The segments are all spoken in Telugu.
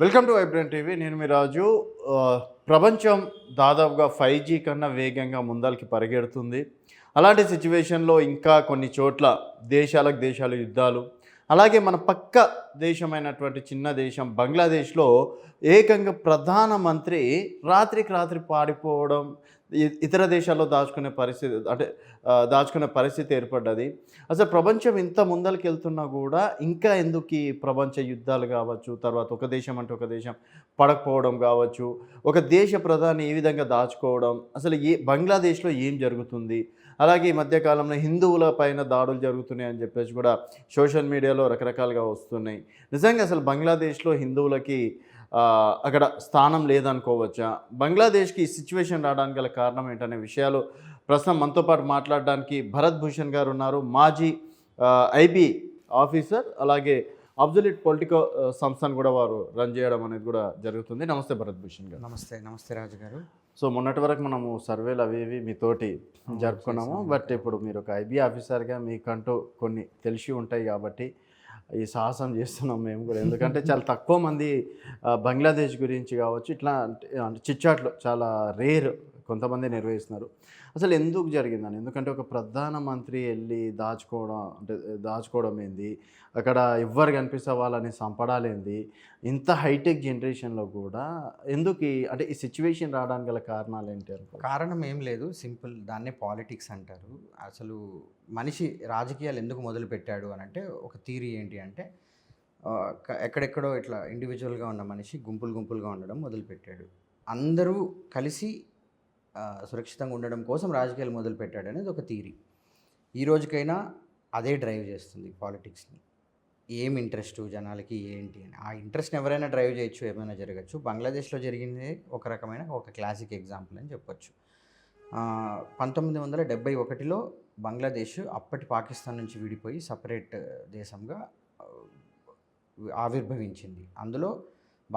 Welcome to vibrant TV. నేను మీ రాజు. ప్రపంచం దాదాపుగా 5G కన్నా వేగంగా ముందరికి పరిగెడుతుంది. అలాంటి సిచ్యువేషన్లో ఇంకా కొన్ని చోట్ల దేశాలకు దేశాలు యుద్ధాలు, అలాగే మన పక్క దేశమైనటువంటి చిన్న దేశం బంగ్లాదేశ్లో ఏకంగా ప్రధానమంత్రి రాత్రికి రాత్రి పారిపోవడం, ఇతర దేశాల్లో దాచుకునే పరిస్థితి దాచుకునే పరిస్థితి ఏర్పడ్డది. అసలు ప్రపంచం ఇంత ముందలకి వెళ్తున్నా కూడా ఇంకా ఎందుకు ఈ ప్రపంచ యుద్ధాలు కావచ్చు, తర్వాత ఒక దేశం అంటే ఒక దేశం పడకపోవడం కావచ్చు, ఒక దేశ ప్రధాని ఏ విధంగా దాచుకోవడం, అసలు బంగ్లాదేశ్లో ఏం జరుగుతుంది, అలాగే ఈ మధ్యకాలంలో హిందువుల పైన దాడులు జరుగుతున్నాయి అని చెప్పేసి కూడా సోషల్ మీడియాలో రకరకాలుగా వస్తున్నాయి. నిజంగా అసలు బంగ్లాదేశ్లో హిందువులకి అక్కడ స్థానం లేదనుకోవచ్చా? బంగ్లాదేశ్కి ఈ సిచ్యువేషన్ రావడానికి గల కారణం ఏంటనే విషయాలు ప్రస్తుతం మనతో పాటు మాట్లాడడానికి భరత్ భూషణ్ గారు ఉన్నారు. మాజీ ఐబీ ఆఫీసర్, అలాగే అబ్జల్యూట్ పొలిటికల్ సంస్థను కూడా వారు రన్ చేయడం అనేది కూడా జరుగుతుంది. నమస్తే భరత్ భూషణ్ గారు. నమస్తే. నమస్తే రాజు గారు. సో మొన్నటి వరకు మనము సర్వేలు అవి ఇవి మీతోటి జరుపుకున్నాము. బట్ ఇప్పుడు మీరు ఒక ఐబీ ఆఫీసర్గా మీకంటూ కొన్ని తెలిసి ఉంటాయి కాబట్టి ఈ సాహసం చేస్తున్నాం మేము కూడా. ఎందుకంటే చాలా తక్కువ మంది బంగ్లాదేశ్ గురించి కావచ్చు ఇట్లా అంటే చిట్చాట్లు చాలా రేర్ కొంతమంది నిర్వహిస్తున్నారు. అసలు ఎందుకు జరిగిందని, ఎందుకంటే ఒక ప్రధానమంత్రి వెళ్ళి దాచుకోవడం ఏంది, అక్కడ ఎవ్వరు కనిపిస్తే వాళ్ళని చంపడాలేంది, ఇంత హైటెక్ జనరేషన్లో కూడా ఎందుకు అంటే ఈ సిచ్యువేషన్ రావడానికి గల కారణాలు ఏంటి అనుకో? కారణం ఏం లేదు, సింపుల్. దాన్నే పాలిటిక్స్ అంటారు. అసలు మనిషి రాజకీయాలు ఎందుకు మొదలు పెట్టాడు అని అంటే ఒక థియరీ ఏంటి అంటే ఎక్కడెక్కడో ఇట్లా ఇండివిజువల్గా ఉన్న మనిషి గుంపులుగా ఉండడం మొదలుపెట్టాడు. అందరూ కలిసి సురక్షితంగా ఉండడం కోసం రాజకీయాలు మొదలుపెట్టాడు అనేది ఒక థియరీ. ఈ రోజుకైనా అదే డ్రైవ్ చేస్తుంది పాలిటిక్స్ని. ఏం ఇంట్రెస్ట్ జనాలకి ఏంటి అని, ఆ ఇంట్రెస్ట్ని ఎవరైనా డ్రైవ్ చేయొచ్చు, ఏమైనా జరగచ్చు. బంగ్లాదేశ్లో జరిగింది ఒక రకమైన ఒక క్లాసిక్ ఎగ్జాంపుల్ అని చెప్పొచ్చు. 1971లో బంగ్లాదేశ్ అప్పటి పాకిస్తాన్ నుంచి విడిపోయి సపరేట్ దేశంగా ఆవిర్భవించింది. అందులో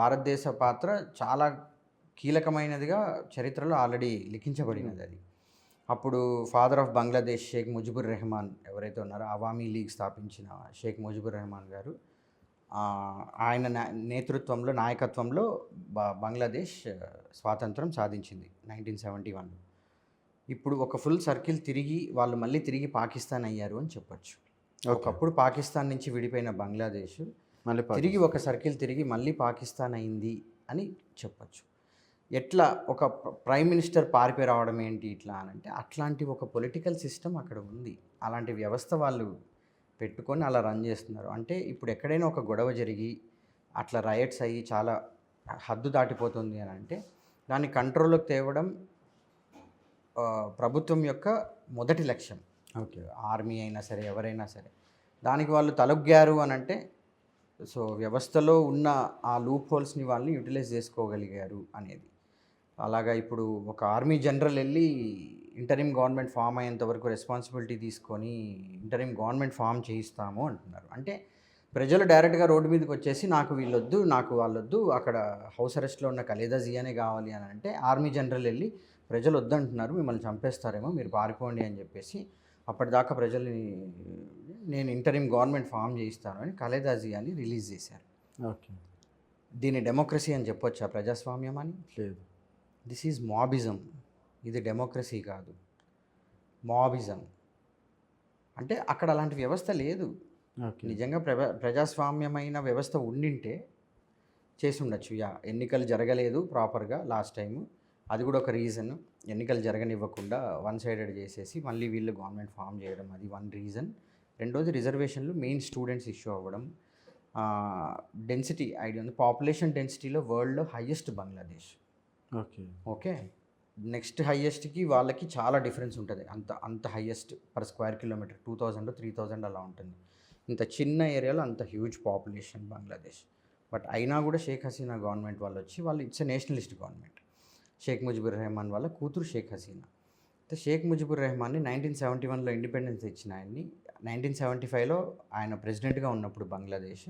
భారతదేశ పాత్ర చాలా కీలకమైనదిగా చరిత్రలో ఆల్రెడీ లిఖించబడినది. అది అప్పుడు ఫాదర్ ఆఫ్ బంగ్లాదేశ్ షేక్ ముజిబుర్ రెహమాన్ ఎవరైతే ఉన్నారో, అవామీ లీగ్ స్థాపించిన షేక్ ముజిబుర్ రెహమాన్ గారు, ఆయన నాయకత్వంలో బంగ్లాదేశ్ స్వాతంత్రం సాధించింది 1971. ఇప్పుడు ఒక ఫుల్ సర్కిల్ తిరిగి వాళ్ళు మళ్ళీ తిరిగి పాకిస్తాన్ అయ్యారు అని చెప్పొచ్చు. ఒకప్పుడు పాకిస్తాన్ నుంచి విడిపోయిన బంగ్లాదేశ్ మళ్ళీ తిరిగి ఒక సర్కిల్ తిరిగి మళ్ళీ పాకిస్తాన్ అయింది అని చెప్పొచ్చు. ఎట్లా ఒక ప్రైమ్ మినిస్టర్ పారిపోయి రావడం ఏంటి ఇట్లా అని అంటే, అట్లాంటి ఒక పొలిటికల్ సిస్టమ్ అక్కడ ఉంది. అలాంటి వ్యవస్థ వాళ్ళు పెట్టుకొని అలా రన్ చేస్తున్నారు. అంటే ఇప్పుడు ఎక్కడైనా ఒక గొడవ జరిగి అట్లా రైట్స్ అయ్యి చాలా హద్దు దాటిపోతుంది అని అంటే, దాన్ని కంట్రోల్లోకి తేవడం ప్రభుత్వం యొక్క మొదటి లక్ష్యం. ఓకే, ఆర్మీ అయినా సరే ఎవరైనా సరే దానికి వాళ్ళు తలొగ్గారు అని అంటే, సో వ్యవస్థలో ఉన్న ఆ లూప్ హోల్స్ని వాళ్ళని యూటిలైజ్ చేసుకోగలిగారు అనేది. అలాగా ఇప్పుడు ఒక ఆర్మీ జనరల్ వెళ్ళి ఇంటరిమ్ గవర్నమెంట్ ఫామ్ అయ్యేంత వరకు రెస్పాన్సిబిలిటీ తీసుకొని ఇంటరిమ్ గవర్నమెంట్ ఫామ్ చేయిస్తాము అంటున్నారు. అంటే ప్రజలు డైరెక్ట్గా రోడ్డు మీదకి వచ్చేసి నాకు వీళ్ళొద్దు, నాకు వాళ్ళొద్దు, అక్కడ హౌస్ అరెస్ట్లో ఉన్న ఖలీదా జియానే కావాలి అని అంటే, ఆర్మీ జనరల్ వెళ్ళి ప్రజలు వద్దంటున్నారు, మిమ్మల్ని చంపేస్తారేమో, మీరు పారిపోండి అని చెప్పేసి అప్పటిదాకా ప్రజల్ని నేను ఇంటరిమ్ గవర్నమెంట్ ఫామ్ చేయిస్తాను అని ఖలీదా జియాని రిలీజ్ చేశారు. ఓకే, దీన్ని డెమోక్రసీ అని చెప్పొచ్చా, ప్రజాస్వామ్యం అని? లేదు. This is mobism. ఇది డెమోక్రసీ కాదు, మాబిజం. అంటే అక్కడ అలాంటి వ్యవస్థ లేదు. నిజంగా ప్రజాస్వామ్యమైన వ్యవస్థ ఉండింటే చేసి ఉండొచ్చు. ఎన్నికలు జరగలేదు ప్రాపర్గా లాస్ట్ టైము, అది కూడా ఒక రీజన్. ఎన్నికలు జరగనివ్వకుండా వన్ సైడెడ్ చేసేసి మళ్ళీ వీళ్ళు గవర్నమెంట్ ఫామ్ చేయడం, అది వన్ రీజన్. రెండోది రిజర్వేషన్లు మెయిన్ స్టూడెంట్స్ ఇష్యూ అవ్వడం. డెన్సిటీ ఐడియా ఉంది, పాపులేషన్ డెన్సిటీలో వరల్డ్లో హైయెస్ట్ బంగ్లాదేశ్. ఓకే, నెక్స్ట్ హైయెస్ట్కి వాళ్ళకి చాలా డిఫరెన్స్ ఉంటుంది. అంత హైయెస్ట్ పర్ స్క్వేర్ కిలోమీటర్ 2000 3000 అలా ఉంటుంది. ఇంత చిన్న ఏరియాలో అంత హ్యూజ్ పాపులేషన్ బంగ్లాదేశ్. బట్ అయినా కూడా షేక్ హసీనా గవర్నమెంట్ వాళ్ళు it's a nationalist government. Sheikh Mujibur Rahman వాళ్ళ కూతురు షేక్ హసీనా. అయితే షేక్ ముజిబుర్ రెహమాన్ని 1971లో ఇండిపెండెన్స్ ఇచ్చిన ఆయన్ని 1975లో ఆయన ప్రెసిడెంట్గా ఉన్నప్పుడు బంగ్లాదేశ్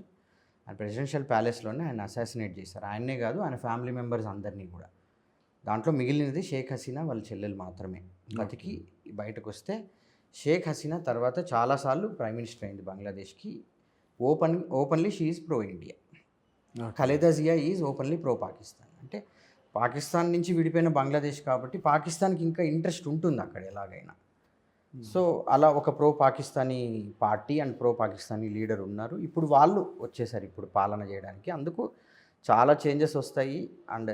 ఆయన ప్రెసిడెన్షియల్ ప్యాలెస్లోనే ఆయన అసాసినేట్ చేశారు. ఆయన్నే కాదు, ఆయన ఫ్యామిలీ మెంబర్స్ అందరినీ కూడా. దాంట్లో మిగిలినది షేక్ హసీనా వాళ్ళ చెల్లెలు మాత్రమే బతికి బయటకు వస్తే. షేక్ హసీనా తర్వాత చాలాసార్లు ప్రైమ్ మినిస్టర్ అయింది బంగ్లాదేశ్కి. Openly she is pro India. Khaleda Zia is openly pro Pakistan. అంటే పాకిస్తాన్ నుంచి విడిపోయిన బంగ్లాదేశ్ కాబట్టి పాకిస్తాన్కి ఇంకా ఇంట్రెస్ట్ ఉంటుంది అక్కడ ఎలాగైనా. సో అలా ఒక pro Pakistani party and pro Pakistani leader ఉన్నారు. ఇప్పుడు వాళ్ళు వచ్చేసారు ఇప్పుడు పాలన చేయడానికి. అందుకు చాలా చేంజెస్ వస్తాయి అండ్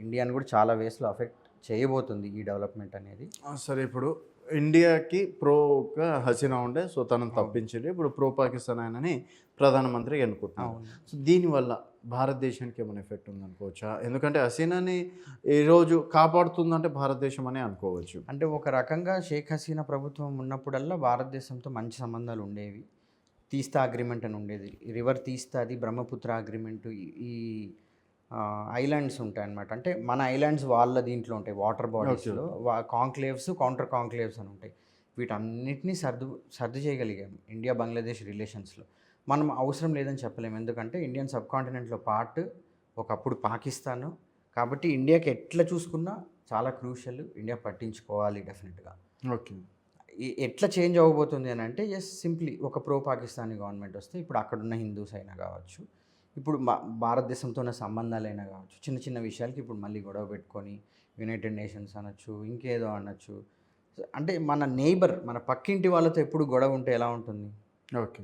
ఇండియాని కూడా చాలా వేస్లో అఫెక్ట్ చేయబోతుంది ఈ డెవలప్మెంట్ అనేది. సరే, ఇప్పుడు ఇండియాకి ప్రోగా హసీనా ఉండే, సో తనను తప్పించింది. ఇప్పుడు ప్రో పాకిస్తాన్ ఆయనని ప్రధానమంత్రి ఎన్నుకుంటున్నాను. సో దీనివల్ల భారతదేశానికి ఏమైనా ఎఫెక్ట్ ఉందనుకోవచ్చా? ఎందుకంటే హసీనాని ఈరోజు కాపాడుతుందంటే భారతదేశం అనే అనుకోవచ్చు. అంటే ఒక రకంగా షేక్ హసీనా ప్రభుత్వం ఉన్నప్పుడల్లా భారతదేశంతో మంచి సంబంధాలు ఉండేవి. తీస్తా అగ్రిమెంట్ అని ఉండేది, రివర్ తీస్తాది, బ్రహ్మపుత్ర అగ్రిమెంటు, ఈ ఐలాండ్స్ ఉంటాయి అన్నమాట. అంటే మన ఐలాండ్స్ వాళ్ళ దీంట్లో ఉంటాయి, వాటర్ బాడీస్లో కాంక్లేవ్స్, కౌంటర్ కాంక్లేవ్స్ అని ఉంటాయి. వీటన్నిటినీ సర్దు చేయగలిగాం ఇండియా బంగ్లాదేశ్ రిలేషన్స్లో. మనం అవసరం లేదని చెప్పలేము, ఎందుకంటే ఇండియన్ సబ్ కాంటినెంట్లో పార్ట్ ఒకప్పుడు పాకిస్తాను. కాబట్టి ఇండియాకి ఎట్లా చూసుకున్నా చాలా క్రూషియల్, ఇండియా పట్టించుకోవాలి డెఫినెట్గా. ఓకే, ఎట్లా చేంజ్ అవ్వబోతుంది అని అంటే సింప్లీ ఒక ప్రో పాకిస్తానీ గవర్నమెంట్ వస్తే ఇప్పుడు అక్కడున్న హిందూస్ అయినా కావచ్చు, ఇప్పుడు భారతదేశంతో ఉన్న సంబంధాలైనా కావచ్చు, చిన్న చిన్న విషయాలకి ఇప్పుడు మళ్ళీ గొడవ పెట్టుకొని యునైటెడ్ నేషన్స్ అనొచ్చు, ఇంకేదో అనొచ్చు. అంటే మన నేబర్, మన పక్కింటి వాళ్ళతో ఎప్పుడు గొడవ ఉంటే ఎలా ఉంటుంది? ఓకే,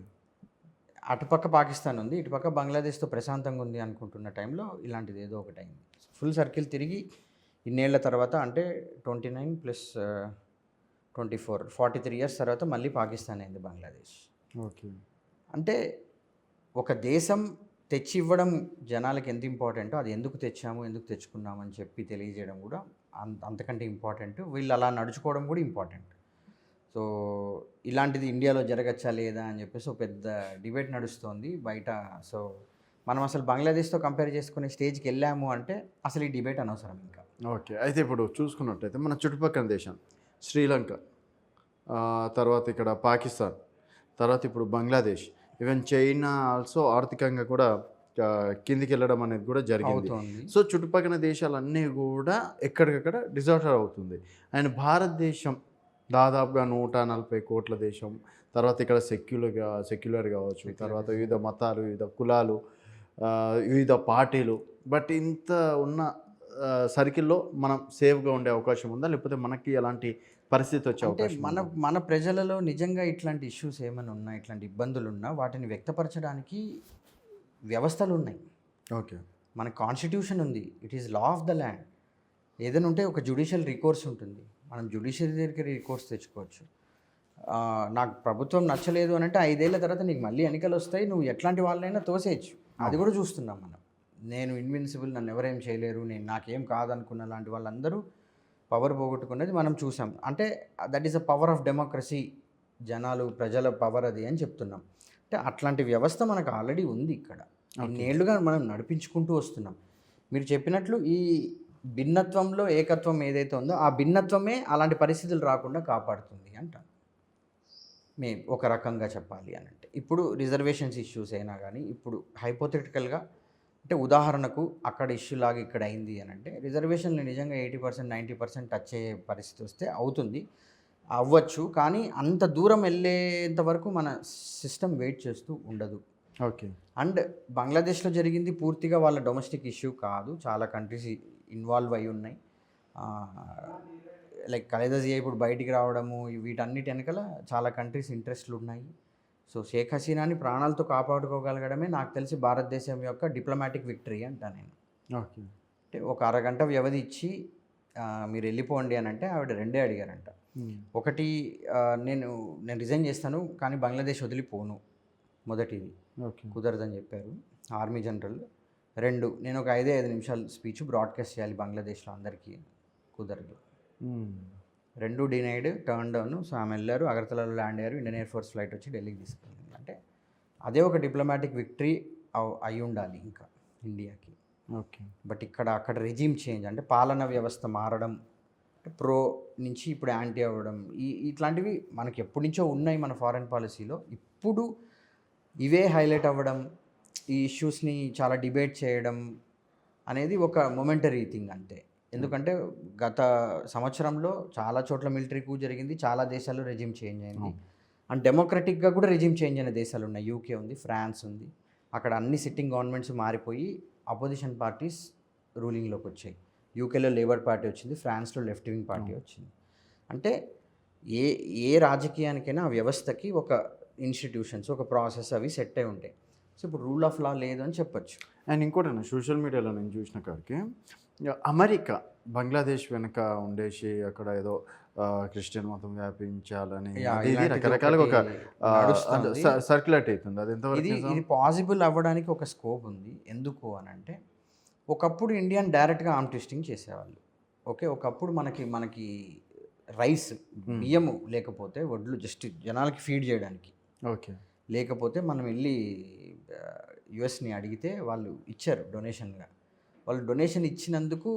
అటుపక్క పాకిస్తాన్ ఉంది, ఇటుపక్క బంగ్లాదేశ్తో ప్రశాంతంగా ఉంది అనుకుంటున్న టైంలో ఇలాంటిది ఏదో ఒకటి అయింది. ఫుల్ సర్కిల్ తిరిగి ఇన్నేళ్ల తర్వాత, అంటే 29 + 24 43 ఇయర్స్ తర్వాత మళ్ళీ పాకిస్తాన్ అయింది బంగ్లాదేశ్. ఓకే, అంటే ఒక దేశం తెచ్చి ఇవ్వడం జనాలకి ఎంత ఇంపార్టెంటో, అది ఎందుకు తెచ్చాము, ఎందుకు తెచ్చుకున్నాము అని చెప్పి తెలియజేయడం కూడా అంతకంటే ఇంపార్టెంట్. వీళ్ళు అలా నడుచుకోవడం కూడా ఇంపార్టెంట్. సో ఇలాంటిది ఇండియాలో జరగచ్చా లేదా అని చెప్పేసి ఒక పెద్ద డిబేట్ నడుస్తోంది బయట. సో మనం అసలు బంగ్లాదేశ్తో కంపేర్ చేసుకునే స్టేజ్కి వెళ్ళాము అంటే అసలు ఈ డిబేట్ అనవసరం ఇంకా. ఓకే. అయితే ఇప్పుడు చూసుకున్నట్టయితే మన చుట్టుపక్కల దేశం శ్రీలంక, తర్వాత ఇక్కడ పాకిస్తాన్, తర్వాత ఇప్పుడు బంగ్లాదేశ్, ఈవెన్ చైనా ఆల్సో ఆర్థికంగా కూడా కిందికి వెళ్ళడం అనేది కూడా జరిగింది. సో చుట్టుపక్కల దేశాలన్నీ కూడా ఎక్కడికక్కడ డిజాస్టర్ అవుతుంది. అండ్ భారతదేశం దాదాపుగా 140 కోట్ల దేశం, తర్వాత ఇక్కడ సెక్యులర్ కావచ్చు, తర్వాత వివిధ మతాలు, వివిధ కులాలు, వివిధ పార్టీలు. బట్ ఇంత ఉన్న సర్కిల్లో మనం సేఫ్గా ఉండే అవకాశం ఉందా, లేకపోతే మనకి ఎలాంటి పరిస్థితి వచ్చే అవకాశం? మన ప్రజలలో నిజంగా ఇట్లాంటి ఇష్యూస్ ఏమైనా ఉన్నా, ఇట్లాంటి ఇబ్బందులు ఉన్నా వాటిని వ్యక్తపరచడానికి వ్యవస్థలు ఉన్నాయి. ఓకే, మన కాన్స్టిట్యూషన్ ఉంది, it is law of the land. ఏదైనా ఉంటే ఒక జ్యుడిషియల్ రికోర్స్ ఉంటుంది, మనం జ్యుడిషియరీ దగ్గరికి రికోర్స్ తెచ్చుకోవచ్చు. నాకు ప్రభుత్వం నచ్చలేదు అని అంటే 5 ఏళ్ల తర్వాత నీకు మళ్ళీ ఎన్నికలు వస్తాయి, నువ్వు ఎట్లాంటి వాళ్ళైనా తోసేయచ్చు. అది కూడా చూస్తున్నాం మనం. నేను ఇన్విన్సిబుల్, నన్ను ఎవరేం చేయలేరు, నేను నాకేం కాదనుకున్న లాంటి వాళ్ళందరూ పవర్ పోగొట్టుకున్నది మనం చూసాం. అంటే that is a power of democracy, ప్రజల పవర్ అది అని చెప్తున్నాం. అంటే అట్లాంటి వ్యవస్థ మనకు ఆల్రెడీ ఉంది ఇక్కడ, ఇన్నేళ్లుగా మనం నడిపించుకుంటూ వస్తున్నాం. మీరు చెప్పినట్లు ఈ భిన్నత్వంలో ఏకత్వం ఏదైతే ఉందో ఆ భిన్నత్వమే అలాంటి పరిస్థితులు రాకుండా కాపాడుతుంది అంటాను. ఒక రకంగా చెప్పాలి అని అంటే ఇప్పుడు రిజర్వేషన్స్ ఇష్యూస్ అయినా కానీ, ఇప్పుడు హైపోథెటికల్గా అంటే ఉదాహరణకు అక్కడ ఇష్యూ లాగా ఇక్కడ అయింది అని అంటే, రిజర్వేషన్లు నిజంగా 80% 90% టచ్ అయ్యే పరిస్థితి వస్తే అవుతుంది, అవ్వచ్చు. కానీ అంత దూరం వెళ్ళేంత వరకు మన సిస్టమ్ వెయిట్ చేస్తూ ఉండదు. ఓకే. అండ్ బంగ్లాదేశ్లో జరిగింది పూర్తిగా వాళ్ళ డొమెస్టిక్ ఇష్యూ కాదు, చాలా కంట్రీస్ ఇన్వాల్వ్ అయి ఉన్నాయి. లైక్ ఖలేదా జియా ఇప్పుడు బయటికి రావడము, వీటన్నిటి వెనకాల చాలా కంట్రీస్ ఇంట్రెస్ట్లు ఉన్నాయి. సో షేక్ హసీనాని ప్రాణాలతో కాపాడుకోగలగడమే నాకు తెలిసి భారతదేశం యొక్క డిప్లొమాటిక్ విక్టరీ అంటా నేను. ఓకే. అంటే ఒక అరగంట వ్యవధి ఇచ్చి మీరు వెళ్ళిపోండి అని అంటే ఆవిడ రెండే అడిగారంట. ఒకటి, నేను రిజైన్ చేస్తాను కానీ బంగ్లాదేశ్ వదిలిపోను, మొదటిది కుదరదని చెప్పారు ఆర్మీ జనరల్. 2, నేను ఒక 5 నిమిషాలు స్పీచ్ బ్రాడ్కాస్ట్ చేయాలి బంగ్లాదేశ్లో అందరికీ, కుదరదు. 2 డినైడ్, టర్న్ డౌన్. సో ఆమె వెళ్ళారు, అగర్తలలో ల్యాండ్ అయ్యారు, ఇండియన్ ఎయిర్ ఫోర్స్ ఫ్లైట్ వచ్చి ఢిల్లీకి తీసుకెళ్ళింది. అంటే అదే ఒక డిప్లొమాటిక్ విక్టరీ అయి ఉండాలి ఇంకా ఇండియాకి. ఓకే. బట్ అక్కడ రెజీమ్ చేంజ్, అంటే పాలన వ్యవస్థ మారడం, ప్రో నుంచి ఇప్పుడు యాంటీ అవ్వడం, ఇట్లాంటివి మనకి ఎప్పటి నుంచో ఉన్నాయి మన ఫారెన్ పాలసీలో. ఇప్పుడు ఇవే హైలైట్ అవ్వడం, ఈ ఇష్యూస్ని చాలా డిబేట్ చేయడం అనేది ఒక మొమెంటరీ థింగ్ అంతే. ఎందుకంటే గత సంవత్సరంలో చాలా చోట్ల మిలిటరీ కూ జరిగింది, చాలా దేశాల్లో రెజిమ్ చేంజ్ అయింది. అండ్ డెమోక్రటిక్గా కూడా రెజిమ్ చేంజ్ అయిన దేశాలు ఉన్నాయి. యూకే ఉంది, ఫ్రాన్స్ ఉంది, అక్కడ అన్ని సిట్టింగ్ గవర్నమెంట్స్ మారిపోయి అపోజిషన్ పార్టీస్ రూలింగ్లోకి వచ్చాయి. యూకేలో లేబర్ పార్టీ వచ్చింది, ఫ్రాన్స్లో లెఫ్ట్ వింగ్ పార్టీ వచ్చింది. అంటే ఏ ఏ రాజకీయానికైనా ఆ వ్యవస్థకి ఒక ఇన్స్టిట్యూషన్స్, ఒక ప్రాసెస్ అవి సెట్ అయి ఉంటాయి. సో ఇప్పుడు రూల్ ఆఫ్ లా లేదు అని చెప్పొచ్చు. అండ్ ఇంకోటి సోషల్ మీడియాలో నేను చూసిన కాడికి అమెరికా బంగ్లాదేశ్ వెనక ఉండేసి అక్కడ ఏదో క్రిస్టియన్ మతం వ్యాపించాలని అది ఇది ఇలాంటిది రకరకాలుగా ఒక ఒకటి నడుస్తుంది. సర్క్యులేట్ అవుతుంది. అది ఎంతవరకు ఇది నిజం? ఇది పాసిబుల్ అవ్వడానికి ఒక స్కోప్ ఉంది. ఎందుకు అని అంటే ఒకప్పుడు ఇండియాని డైరెక్ట్గా ఆర్మ్ ట్విస్టింగ్ చేసేవాళ్ళు. ఓకే, ఒకప్పుడు మనకి మనకి రైస్, బియ్యము లేకపోతే వడ్లు జస్ట్ జనాలకి ఫీడ్ చేయడానికి ఓకే, లేకపోతే మనం వెళ్ళి యుఎస్ని అడిగితే వాళ్ళు ఇచ్చారు డొనేషన్గా. వాళ్ళు డొనేషన్ ఇచ్చినందుకు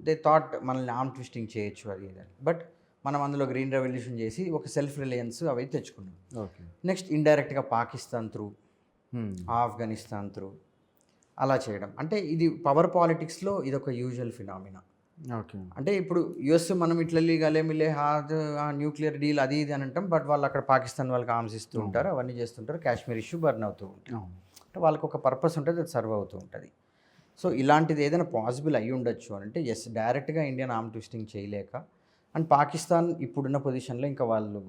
దే థాట్ మనల్ని ఆర్మ్ ట్విస్టింగ్ చేయొచ్చు అది ఇది అని. బట్ మనం అందులో గ్రీన్ రెవల్యూషన్ చేసి ఒక సెల్ఫ్ రిలయన్స్ అవి తెచ్చుకున్నాం. ఓకే, నెక్స్ట్ ఇండైరెక్ట్గా పాకిస్తాన్ త్రూ, ఆఫ్ఘనిస్తాన్ త్రూ అలా చేయడం. అంటే ఇది పవర్ పాలిటిక్స్లో ఇది ఒక యూజువల్ ఫినామినా. ఓకే, అంటే ఇప్పుడు యుఎస్ మనం ఇట్లా గలేమిలే న్యూక్లియర్ డీల్ అది ఇది అని అంటాం. బట్ వాళ్ళు అక్కడ పాకిస్తాన్ వాళ్ళకి ఆర్మ్స్ ఇస్తూ ఉంటారు, అవన్నీ చేస్తుంటారు. కాశ్మీర్ ఇష్యూ బర్న్ అవుతూ ఉంటుంది. అంటే వాళ్ళకి ఒక పర్పస్ ఉంటుంది, అది సర్వ్ అవుతూ ఉంటుంది. సో ఇలాంటిది ఏదైనా పాసిబుల్ అయ్యి ఉండొచ్చు అని అంటే ఎస్, డైరెక్ట్గా ఇండియన్ ఆర్మ్ ట్విస్టింగ్ చేయలేక. అండ్ పాకిస్తాన్ ఇప్పుడున్న పొజిషన్లో ఇంకా వాళ్ళు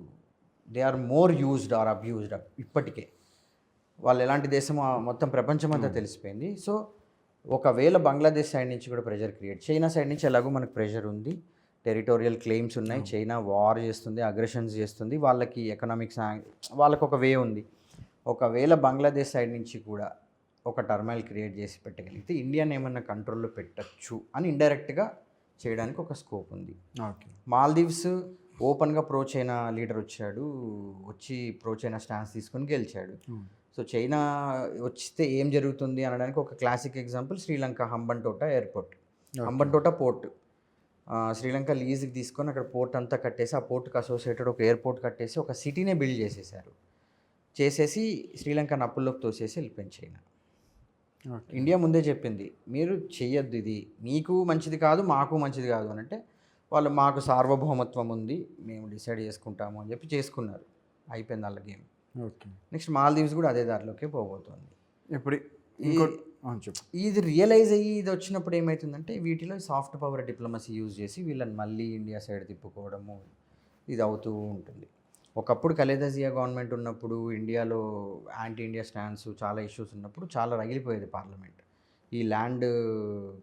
they are more used or abused ఇప్పటికే. వాళ్ళు ఎలాంటి దేశం మొత్తం ప్రపంచం అంతా తెలిసిపోయింది. సో ఒకవేళ బంగ్లాదేశ్ సైడ్ నుంచి కూడా ప్రెషర్ క్రియేట్, చైనా సైడ్ నుంచి ఎలాగో మనకు ప్రెషర్ ఉంది, టెరిటోరియల్ క్లెయిమ్స్ ఉన్నాయి, చైనా వార్ చేస్తుంది, అగ్రెషన్స్ చేస్తుంది, వాళ్ళకి ఎకనామిక్స్ వాళ్ళకి ఒక వే ఉంది. ఒకవేళ బంగ్లాదేశ్ సైడ్ నుంచి కూడా ఒక టర్మైల్ క్రియేట్ చేసి పెట్టగలిగితే ఇండియాని ఏమన్నా కంట్రోల్లో పెట్టచ్చు అని ఇండైరెక్ట్గా చేయడానికి ఒక స్కోప్ ఉంది. ఓకే, మాల్దీవ్స్ ఓపెన్గా ప్రో చైనా లీడర్ వచ్చి ప్రో చైనా స్టాన్స్ తీసుకొని గెలిచాడు. సో చైనా వస్తే ఏం జరుగుతుంది అనడానికి ఒక classic example Sri Lanka Hambantota airport, Hambantota port. Sri Lanka లీజ్కి తీసుకొని అక్కడ పోర్ట్ అంతా కట్టేసి, ఆ పోర్ట్కి అసోసియేటెడ్ ఒక ఎయిర్పోర్ట్ కట్టేసి ఒక సిటీనే బిల్డ్ చేసేసారు. చేసేసి శ్రీలంకను అప్పుల్లోకి తోసేసి వెళ్ళిపోయింది చైనా. ఇండియా ముందే చెప్పింది మీరు చెయ్యొద్దు, ఇది మీకు మంచిది కాదు, మాకు మంచిది కాదు అని అంటే వాళ్ళు మాకు సార్వభౌమత్వం ఉంది, మేము డిసైడ్ చేసుకుంటాము అని చెప్పి చేసుకున్నారు. అయిపోయింది వాళ్ళ గేమ్. ఓకే, నెక్స్ట్ మాల్దీవ్స్ కూడా అదే దారిలోకే పోబోతోంది. ఇప్పుడు చెప్పు. ఇది రియలైజ్ అయ్యి ఇది వచ్చినప్పుడు ఏమవుతుందంటే వీటిలో సాఫ్ట్ పవర్ డిప్లొమసీ యూజ్ చేసి వీళ్ళని మళ్ళీ ఇండియా సైడ్ తిప్పుకోవడము ఇది అవుతూ ఉంటుంది. ఒకప్పుడు ఖలేదా జియా గవర్నమెంట్ ఉన్నప్పుడు ఇండియాలో యాంటీ ఇండియా స్టాండ్స్ చాలా ఇష్యూస్ ఉన్నప్పుడు చాలా రగిలిపోయేది పార్లమెంట్. ఈ ల్యాండ్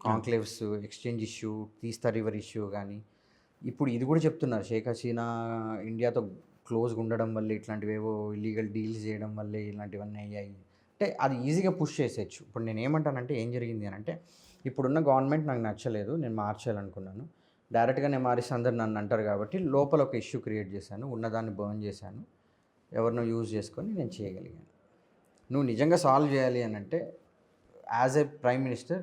కాంక్లేవ్స్, ఎక్స్చేంజ్ ఇష్యూ, తీస్తా రివర్ ఇష్యూ కానీ. ఇప్పుడు ఇది కూడా చెప్తున్నారు, షేక్ హసీనా ఇండియాతో క్లోజ్గా ఉండడం వల్ల ఇట్లాంటివేవో ఇల్లీగల్ డీల్స్ చేయడం వల్లే ఇలాంటివన్నీ అయ్యాయి. అంటే అది ఈజీగా పుష్ చేసేయచ్చు. ఇప్పుడు నేను ఏమంటానంటే ఏం జరిగింది అని అంటే ఇప్పుడున్న గవర్నమెంట్ నాకు నచ్చలేదు, నేను మార్చాలనుకున్నాను. డైరెక్ట్గా నేను మారిస్తే అందరు నన్ను అంటారు కాబట్టి లోపల ఒక ఇష్యూ క్రియేట్ చేశాను, ఉన్నదాన్ని బర్న్ చేశాను, ఎవరినో యూజ్ చేసుకొని నేను చేయగలిగాను. నువ్వు నిజంగా సాల్వ్ చేయాలి అని అంటే యాజ్ ఏ ప్రైమ్ మినిస్టర్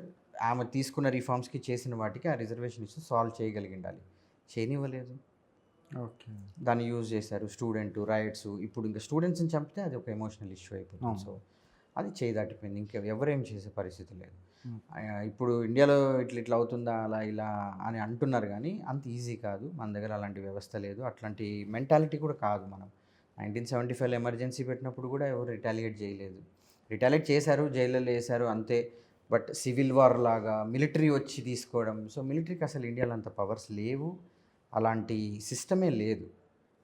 ఆమె తీసుకున్న రిఫార్మ్స్కి చేసిన వాటికి ఆ రిజర్వేషన్ ఇష్యూ సాల్వ్ చేయగలిగిండాలి, చేయనివ్వలేదు. ఓకే, దాన్ని యూజ్ చేశారు. రైట్స్, ఇప్పుడు ఇంకా స్టూడెంట్స్ని చంపితే అది ఒక ఎమోషనల్ ఇష్యూ అయిపోతుంది. సో అది చేయి దాటిపోయింది, ఇంకా ఎవరేం చేసే పరిస్థితి లేదు. ఇప్పుడు ఇండియాలో ఇట్లా అవుతుందా అలా ఇలా అని అంటున్నారు కానీ అంత ఈజీ కాదు. మన దగ్గర అలాంటి వ్యవస్థ లేదు, అట్లాంటి మెంటాలిటీ కూడా కాదు. మనం 1975 ఎమర్జెన్సీ పెట్టినప్పుడు కూడా ఎవరు రిటాలియేట్ చేయలేదు. రిటాలియేట్ చేశారు, జైళ్ళలో వేశారు అంతే. బట్ సివిల్ వార్ లాగా మిలిటరీ వచ్చి తీసుకోవడం, సో మిలిటరీకి అసలు ఇండియాలో అంత పవర్స్ లేవు, అలాంటి సిస్టమే లేదు.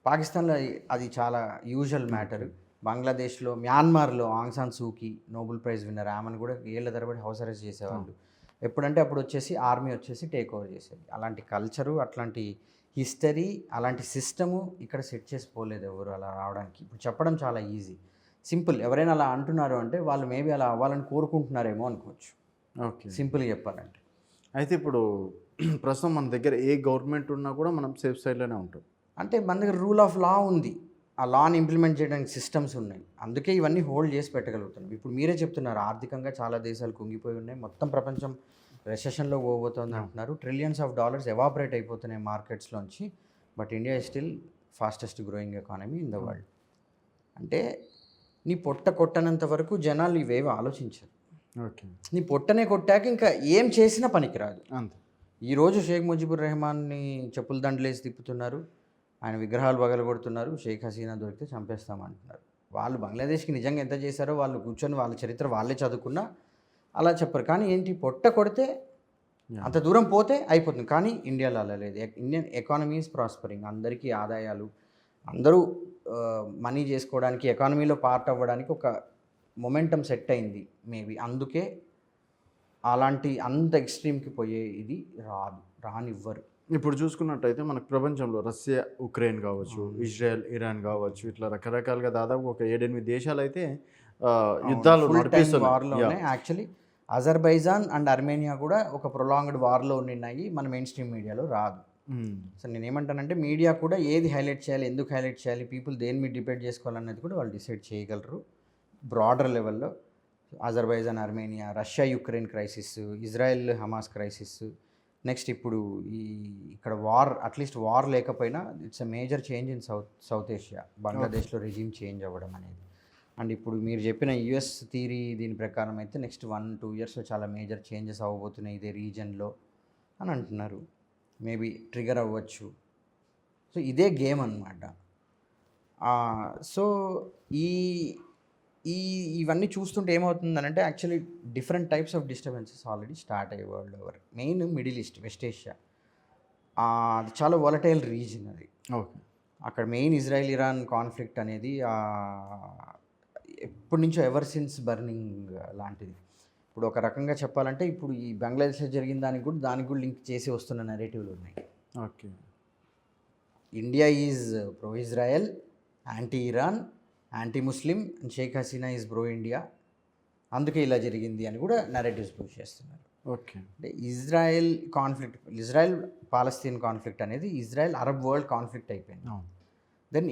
పాకిస్తాన్లో అది చాలా యూజువల్ మ్యాటర్. బంగ్లాదేశ్లో, మ్యాన్మార్లో Aung San Suu Kyi Nobel prize winner, ఆమెను కూడా ఏళ్ళ తరబడి హౌస్ అరెస్ట్ చేసేవాళ్ళు. ఎప్పుడంటే అప్పుడు వచ్చేసి ఆర్మీ వచ్చేసి టేక్ ఓవర్ చేసేది. అలాంటి కల్చరు, అట్లాంటి హిస్టరీ, అలాంటి సిస్టము ఇక్కడ సెట్ చేసిపోలేదు ఎవరు అలా రావడానికి. ఇప్పుడు చెప్పడం చాలా ఈజీ, సింపుల్. ఎవరైనా అలా అంటున్నారు అంటే వాళ్ళు మేబీ అలా అవ్వాలని కోరుకుంటున్నారేమో అనుకోవచ్చు. ఓకే, సింపుల్గా చెప్పాలంటే. అయితే ఇప్పుడు ప్రస్తుతం మన దగ్గర ఏ గవర్నమెంట్ ఉన్నా కూడా మనం సేఫ్ సైడ్లోనే ఉంటాం. అంటే మన దగ్గర రూల్ ఆఫ్ లా ఉంది, ఆ లాని ఇంప్లిమెంట్ చేయడానికి సిస్టమ్స్ ఉన్నాయి, అందుకే ఇవన్నీ హోల్డ్ చేసి పెట్టగలుగుతున్నాం. ఇప్పుడు మీరే చెప్తున్నారు ఆర్థికంగా చాలా దేశాలు కుంగిపోయి ఉన్నాయి, మొత్తం ప్రపంచం రెసెషన్లో పోబోతోంది అంటున్నారు. ట్రిలియన్స్ ఆఫ్ డాలర్స్ ఎవాపరేట్ అయిపోతున్నాయి మార్కెట్స్లోంచి. But India is still fastest growing economy in the world. అంటే నీ పొట్ట కొట్టనంత వరకు జనాలు ఇవేవి ఆలోచించరు. ఓకే, నీ పొట్టనే కొట్టాక ఇంకా ఏం చేసినా పనికిరాదు అంతే. ఈరోజు షేక్ ముజిబుర్ రెహమాన్ని చెప్పుల దండలేసి తిప్పుతున్నారు, ఆయన విగ్రహాలు పగలగొడుతున్నారు, షేక్ హసీనా దొరికితే చంపేస్తామంటున్నారు. వాళ్ళు బంగ్లాదేశ్కి నిజంగా ఎంత చేశారో వాళ్ళు కూర్చొని వాళ్ళ చరిత్ర వాళ్ళే చదువుకున్నా అలా చెప్పరు. కానీ ఏంటి, పొట్ట కొడితే అంత దూరం పోతే అయిపోతుంది. కానీ ఇండియాలో అలా లేదు. Indian economy is prospering. అందరికీ ఆదాయాలు, అందరూ మనీ చేసుకోవడానికి, ఎకానమీలో పార్ట్ అవ్వడానికి ఒక మొమెంటం సెట్ అయింది మేబీ. అందుకే అలాంటి అంత ఎక్స్ట్రీమ్కి పోయే ఇది రానివ్వరు. ఇప్పుడు చూసుకున్నట్టయితే మనకు ప్రపంచంలో రష్యా, ఉక్రెయిన్ కావచ్చు, ఇజ్రాయెల్, ఇరాన్ కావచ్చు, ఇట్లా రకరకాలుగా దాదాపు ఒక 7-8 దేశాలు అయితే యుద్ధాలు వార్లోనే. యాక్చువల్లీ అజర్బైజాన్ అండ్ అర్మేనియా కూడా ఒక ప్రొలాంగ్డ్ వార్లో ఉన్నాయి. మన మెయిన్ స్ట్రీమ్ మీడియాలో రాదు. సో నేనేమంటానంటే మీడియా కూడా ఏది హైలైట్ చేయాలి, ఎందుకు హైలైట్ చేయాలి, పీపుల్ దేని మీద డిబేట్ చేసుకోవాలనేది కూడా వాళ్ళు డిసైడ్ చేయగలరు బ్రాడర్ లెవెల్లో. Azerbaijan, Armenia, Russia Ukraine crisis, Israel Hamas crisis, next ఇప్పుడు ఇక్కడ వార్, అట్లీస్ట్ వార్ లేకపోయినా it's a major change in south Asia. బంగ్లాదేశ్లో రెజ్యూమ్ చేంజ్ అవ్వడం అనేది. అండ్ ఇప్పుడు మీరు చెప్పిన యుఎస్ థియరీ దీని ప్రకారం అయితే నెక్స్ట్ 1-2 ఇయర్స్లో చాలా మేజర్ చేంజెస్ అవ్వబోతున్నాయి ఇదే రీజన్లో అని అంటున్నారు. మేబీ ట్రిగర్ అవ్వచ్చు. సో ఇదే గేమ్ అన్నమాట. సో ఇవన్నీ చూస్తుంటే ఏమవుతుందనంటే actually different types of disturbances already start అయ్యే world over. Main Middle East, West Asia, అది చాలా వాలటైల్ రీజన్ అది. ఓకే. అక్కడ మెయిన్ ఇజ్రాయెల్ ఇరాన్ కాన్ఫ్లిక్ట్ అనేది ఎప్పటి నుంచో ఎవర్ సిన్స్ బర్నింగ్ లాంటిది. ఇప్పుడు ఒక రకంగా చెప్పాలంటే ఇప్పుడు ఈ బంగ్లాదేశ్లో జరిగిన దానికి కూడా లింక్ చేసి వస్తున్న నెరేటివ్లు ఉన్నాయి. Okay. India is pro Israel, anti Iran, anti Muslim, and Sheikh Hasina is pro India, అందుకే ఇలా జరిగింది అని కూడా నెరేటివ్స్ పుష్ చేస్తున్నారు. ఓకే. అంటే Israel conflict, Israel Palestine conflict అనేది ఇజ్రాయెల్ అరబ్ వరల్డ్ కాన్ఫ్లిక్ట్ అయిపోయింది. దెన్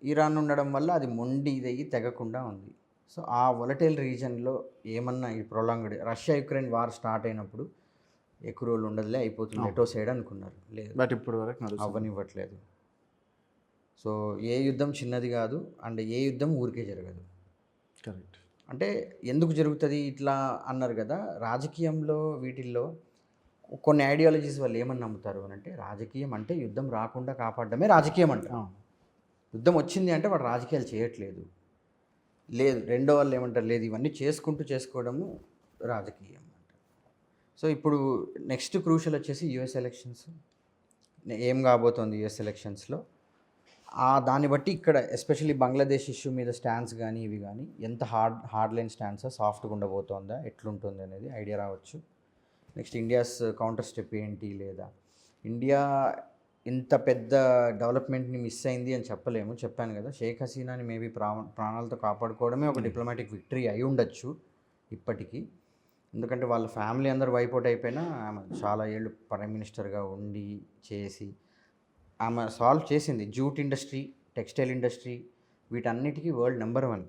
ఇరాన్ ఉండడం వల్ల అది మొండి ఇదయ్యి తెగకుండా ఉంది. సో ఆ వొలటైల్ రీజన్లో ఏమన్నా ఈ prolonged Russia Ukraine war start అయినప్పుడు ఎక్కువ రోజులు ఉండదులే, అయిపోతుంది ఎటో సైడ్ అనుకున్నారు. లేదు, బట్ ఇప్పుడు వరకు అవ్వనివ్వట్లేదు. సో ఏ యుద్ధం చిన్నది కాదు, అండ్ ఏ యుద్ధం ఊరికే జరగదు. కరెక్ట్. అంటే ఎందుకు జరుగుతుంది ఇట్లా అన్నారు కదా, రాజకీయంలో వీటిల్లో కొన్ని ఐడియాలజీస్ వాళ్ళు ఏమని నమ్ముతారు అని అంటే, రాజకీయం అంటే యుద్ధం రాకుండా కాపాడడమే రాజకీయం అంటారు. యుద్ధం వచ్చింది అంటే వాడు రాజకీయాలు చేయట్లేదు. లేదు, రెండో వాళ్ళు ఏమంటారు, లేదు ఇవన్నీ చేసుకోవడము రాజకీయం అంటారు. సో ఇప్పుడు నెక్స్ట్ క్రూషల్ వచ్చేసి యుఎస్ ఎలక్షన్స్. ఏం కాబోతోంది యుఎస్ ఎలక్షన్స్లో, దాన్ని బట్టి ఇక్కడ ఎస్పెషల్లీ బంగ్లాదేశ్ ఇష్యూ మీద స్టాండ్స్ కానీ ఇవి కానీ ఎంత హార్డ్ లైన్ స్టాండ్సా, సాఫ్ట్గా ఉండబోతోందా, ఎట్లుంటుంది అనేది ఐడియా రావచ్చు. నెక్స్ట్ ఇండియాస్ కౌంటర్ స్టెప్ ఏంటి, లేదా ఇండియా ఇంత పెద్ద డెవలప్మెంట్ని మిస్ అయింది అని చెప్పలేము. చెప్పాను కదా, షేక్ హసీనాని మేబీ ప్రాణాలతో కాపాడుకోవడమే ఒక డిప్లొమాటిక్ విక్టరీ అయి ఉండొచ్చు ఇప్పటికీ. ఎందుకంటే వాళ్ళ ఫ్యామిలీ అందరూ వైపౌట్ అయిపోయినా ఆమె చాలా ఏళ్ళు ప్రైమ్ మినిస్టర్గా ఉండి చేసి ఆమె సాల్వ్ చేసింది. జూట్ ఇండస్ట్రీ, టెక్స్టైల్ ఇండస్ట్రీ, వీటన్నిటికీ world number 1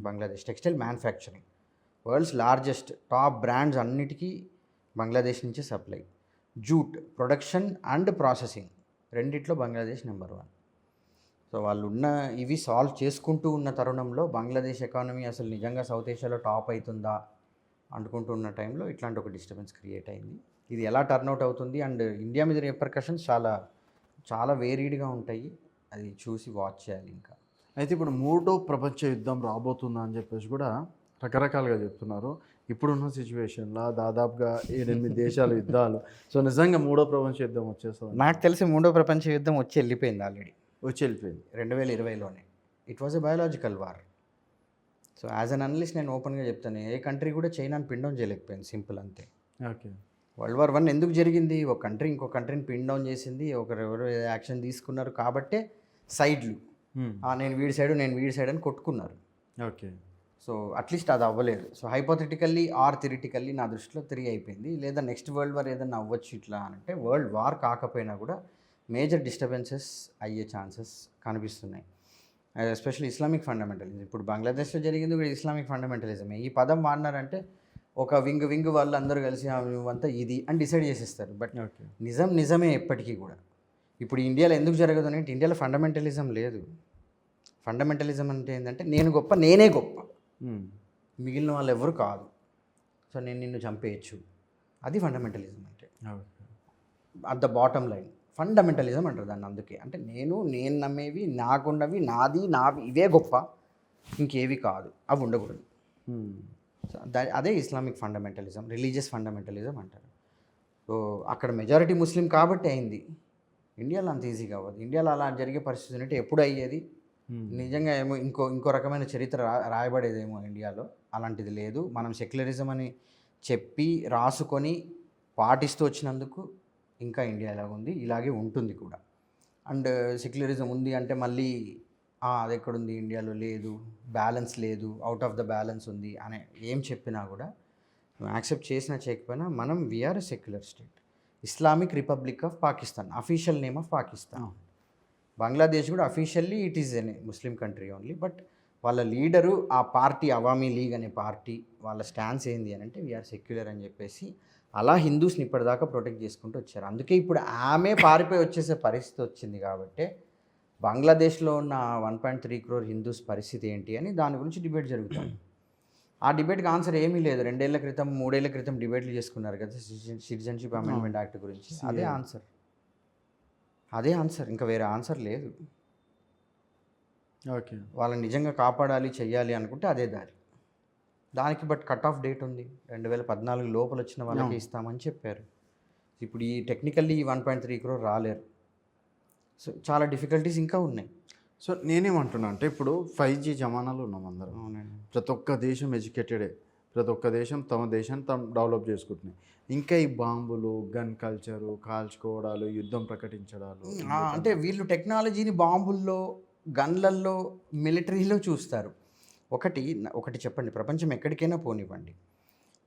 Bangladesh. Textile manufacturing world's largest top brands అన్నిటికీ బంగ్లాదేశ్ నుంచే supply. Jute production and processing రెండిట్లో బంగ్లాదేశ్ నెంబర్ 1. సో వాళ్ళు ఇవి సాల్వ్ చేసుకుంటూ ఉన్న తరుణంలో బంగ్లాదేశ్ ఎకానమీ అసలు నిజంగా సౌత్ ఏషియాలో టాప్ అవుతుందా అనుకుంటున్న టైంలో ఇట్లాంటి ఒక డిస్టర్బెన్స్ క్రియేట్ అయింది. ఇది ఎలా టర్న్అవుట్ అవుతుంది, అండ్ ఇండియా మీద రిపర్కషన్స్ చాలా చాలా వేరీడ్గా ఉంటాయి. అది చూసి వాచ్ చేయాలి. ఇంకా అయితే ఇప్పుడు 3వ ప్రపంచ యుద్ధం రాబోతుందా అని చెప్పేసి కూడా రకరకాలుగా చెప్తున్నారు. ఇప్పుడున్న సిచ్యువేషన్లో దాదాపుగా 7-8 దేశాల యుద్ధాలు. సో నిజంగా 3వ ప్రపంచ యుద్ధం వచ్చేస్తుంది. నాకు తెలిసి 3వ ప్రపంచ యుద్ధం వెళ్ళిపోయింది ఆల్రెడీ. వెళ్ళిపోయింది 2020లోనే. It was a biological war. So as an analyst నేను ఓపెన్గా చెప్తాను, ఏ కంట్రీ కూడా చైనాని పిండౌన్ చేయలేకపోయింది, సింపుల్ అంతే. ఓకే. వరల్డ్ వార్ 1 ఎందుకు జరిగింది, ఒక కంట్రీ ఇంకో కంట్రీని పిన్ డౌన్ చేసింది, ఒకరెవరు యాక్షన్ తీసుకున్నారు కాబట్టే సైడ్లు, నేను వీడి సైడ్ అని కొట్టుకున్నారు. ఓకే. సో అట్లీస్ట్ అది అవ్వలేదు. సో హైపోథెటికల్లీ ఆర్ థిరిటికల్లీ నా దృష్టిలో 3 అయిపోయింది. లేదా నెక్స్ట్ వరల్డ్ వార్ ఏదైనా అవ్వచ్చు ఇట్లా అంటే, వరల్డ్ వార్ కాకపోయినా కూడా మేజర్ డిస్టర్బెన్సెస్ అయ్యే ఛాన్సెస్ కనిపిస్తున్నాయి. Especially Islamic fundamentalism. ఇప్పుడు బంగ్లాదేశ్లో జరిగింది కూడా ఇస్లామిక్ ఫండమెంటలిజమే. ఈ పదం వాడినారంటే ఒక వింగ్ వాళ్ళు అందరూ కలిసి నువ్వంతా ఇది అని డిసైడ్ చేసేస్తారు. బట్ నిజమే ఎప్పటికీ కూడా. ఇప్పుడు ఇండియాలో ఎందుకు జరగదు అంటే, ఇండియాలో ఫండమెంటలిజం లేదు. ఫండమెంటలిజం అంటే ఏంటంటే, నేనే గొప్ప, మిగిలిన వాళ్ళు ఎవరు కాదు, సో నేను నిన్ను చంపేయచ్చు, అది ఫండమెంటలిజం అంటే. At the bottom line fundamentalism అంటారు దాన్ని. అందుకే అంటే నేను నమ్మేవి, నాకున్నవి, నావి ఇవే గొప్ప, ఇంకేవి కాదు, అవి ఉండకూడదు. సో అదే ఇస్లామిక్ ఫండమెంటలిజం, రిలీజియస్ ఫండమెంటలిజం అంటారు. సో అక్కడ మెజారిటీ ముస్లిం కాబట్టి అయింది. ఇండియాలో అంత ఈజీగా అవ్వదు. ఇండియాలో అలా జరిగే పరిస్థితి అంటే ఎప్పుడు అయ్యేది? నిజంగా ఏమో ఇంకో రకమైన చరిత్ర రాయబడేదేమో ఇండియాలో. అలాంటిది లేదు. మనం సెక్యులరిజం అని చెప్పి రాసుకొని పాటిస్తూ వచ్చినందుకు ఇంకా ఇండియా ఇలాగ ఉంది, ఇలాగే ఉంటుంది కూడా. అండ్ సెక్యులరిజం ఉంది అంటే మళ్ళీ అది ఎక్కడుంది, ఇండియాలో లేదు, బ్యాలెన్స్ లేదు, అవుట్ ఆఫ్ ద బ్యాలెన్స్ ఉంది అనే ఏం చెప్పినా కూడా నువ్వు యాక్సెప్ట్ చేసినా చేయకపోయినా మనం we are a secular state. Islamic republic of Pakistan, official name of Pakistan. Bangladesh కూడా officially it is a Muslim country only, but వాళ్ళ లీడరు ఆ పార్టీ అవామీ లీగ్ అనే పార్టీ, వాళ్ళ స్టాన్స్ ఏంది అని అంటే వీఆర్ సెక్యులర్ అని చెప్పేసి అలా హిందూస్ని ఇప్పటిదాకా ప్రొటెక్ట్ చేసుకుంటూ వచ్చారు. అందుకే ఇప్పుడు ఆమె పారిపోయి వచ్చేసే పరిస్థితి వచ్చింది కాబట్టి బంగ్లాదేశ్లో ఉన్న 1.3 crore హిందూస్ పరిస్థితి ఏంటి అని దాని గురించి డిబేట్ జరుగుతుంది. ఆ డిబేట్కి ఆన్సర్ ఏమీ లేదు. 2 ఏళ్ల క్రితం 3 ఏళ్ల క్రితం డిబేట్లు చేసుకున్నారు కదా సిటిజన్షిప్ అమెండ్మెంట్ యాక్ట్ గురించి. అదే ఆన్సర్, ఇంకా వేరే ఆన్సర్ లేదు. ఓకే, వాళ్ళని నిజంగా కాపాడాలి, చెయ్యాలి అనుకుంటే అదే దారి. దానికి బట్ కట్ ఆఫ్ డేట్ ఉంది, 2014 లోపల వచ్చిన వాళ్ళకి ఇస్తామని చెప్పారు. ఇప్పుడు ఈ టెక్నికల్లీ 1.3 crore రాలేరు. సో చాలా డిఫికల్టీస్ ఇంకా ఉన్నాయి. సో నేనేమంటున్నా అంటే ఇప్పుడు 5G జమానాలో ఉన్నాం అందరం. అవునండి. ప్రతి ఒక్క దేశం ఎడ్యుకేటెడే, ప్రతి ఒక్క దేశం తమ దేశాన్ని తాము డెవలప్ చేసుకుంటున్నాయి. ఇంకా ఈ బాంబులు, గన్ కల్చరు, కాల్చుకోవడాలు, యుద్ధం ప్రకటించడాలు, అంటే వీళ్ళు టెక్నాలజీని బాంబుల్లో, గన్లల్లో, మిలిటరీలో చూస్తారు. ఒకటి చెప్పండి, ప్రపంచం ఎక్కడికైనా పోనివ్వండి,